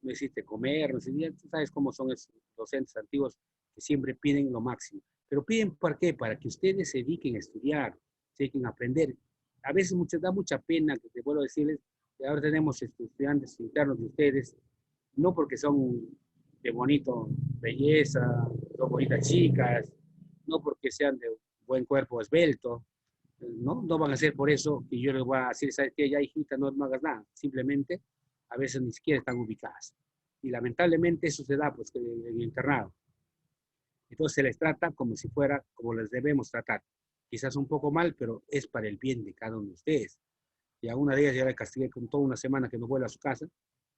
No existe comer, no existe, tú sabes cómo son esos docentes antiguos que siempre piden lo máximo. Pero piden ¿por qué? Para que ustedes se dediquen a estudiar, se dediquen a aprender. A veces da mucha pena, que te vuelvo a decirles, que ahora tenemos estudiantes internos de ustedes, no porque son de bonito belleza, son bonitas chicas, no porque sean de buen cuerpo esbelto, no van a ser por eso que yo les voy a decir, ¿sabes qué? Ya hijita, no hagas nada, simplemente a veces ni siquiera están ubicadas. Y lamentablemente eso se da pues, en el internado. Entonces se les trata como si fuera, como les debemos tratar. Quizás un poco mal, pero es para el bien de cada uno de ustedes. Y a una de ellas ya la castigué con toda una semana que no vuelve a su casa.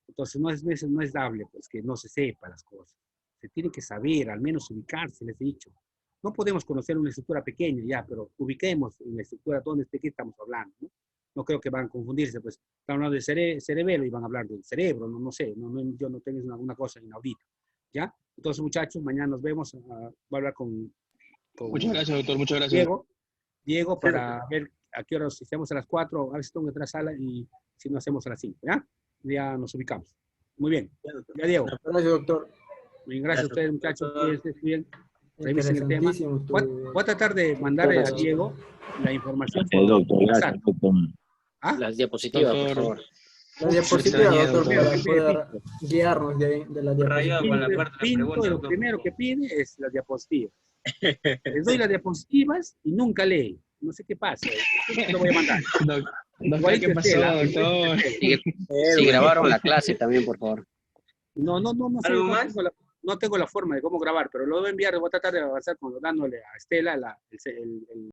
Entonces no es dable pues, que no se sepa las cosas. Se tiene que saber, al menos ubicarse, les he dicho. No podemos conocer una estructura pequeña ya, pero ubiquemos en la estructura de qué estamos hablando, ¿no? No creo que van a confundirse, pues están hablando de cerebelo y van a hablar del cerebro, no sé, yo no tengo una cosa inaudita, ¿ya? Entonces, muchachos, mañana nos vemos, voy a hablar con Muchas gracias, doctor, muchas gracias. Diego para ver a qué hora, si hacemos a las 4, a ver si tengo que entrar a la sala y si no hacemos a las 5, ¿ya? Ya nos ubicamos. Muy bien, ya Diego. Gracias, doctor. Bien, gracias a ustedes, muchachos, que estén bien. Revisen el tema. Voy a tratar de mandarle a Diego la información. Doctor, gracias, doctor. ¿Ah? Las diapositivas, por favor. La diapositiva, doctor, para poder guiarnos de la diapositiva. Pinto, lo primero que pide es las diapositivas. Les doy las diapositivas y nunca lee. No sé qué pasa. Lo voy a mandar. Doctor, ¿qué pasó, doctor? Si grabaron la clase también, por favor. No sé, no tengo la forma de cómo grabar, pero lo voy a enviar, voy a tratar de avanzar dándole a Estela el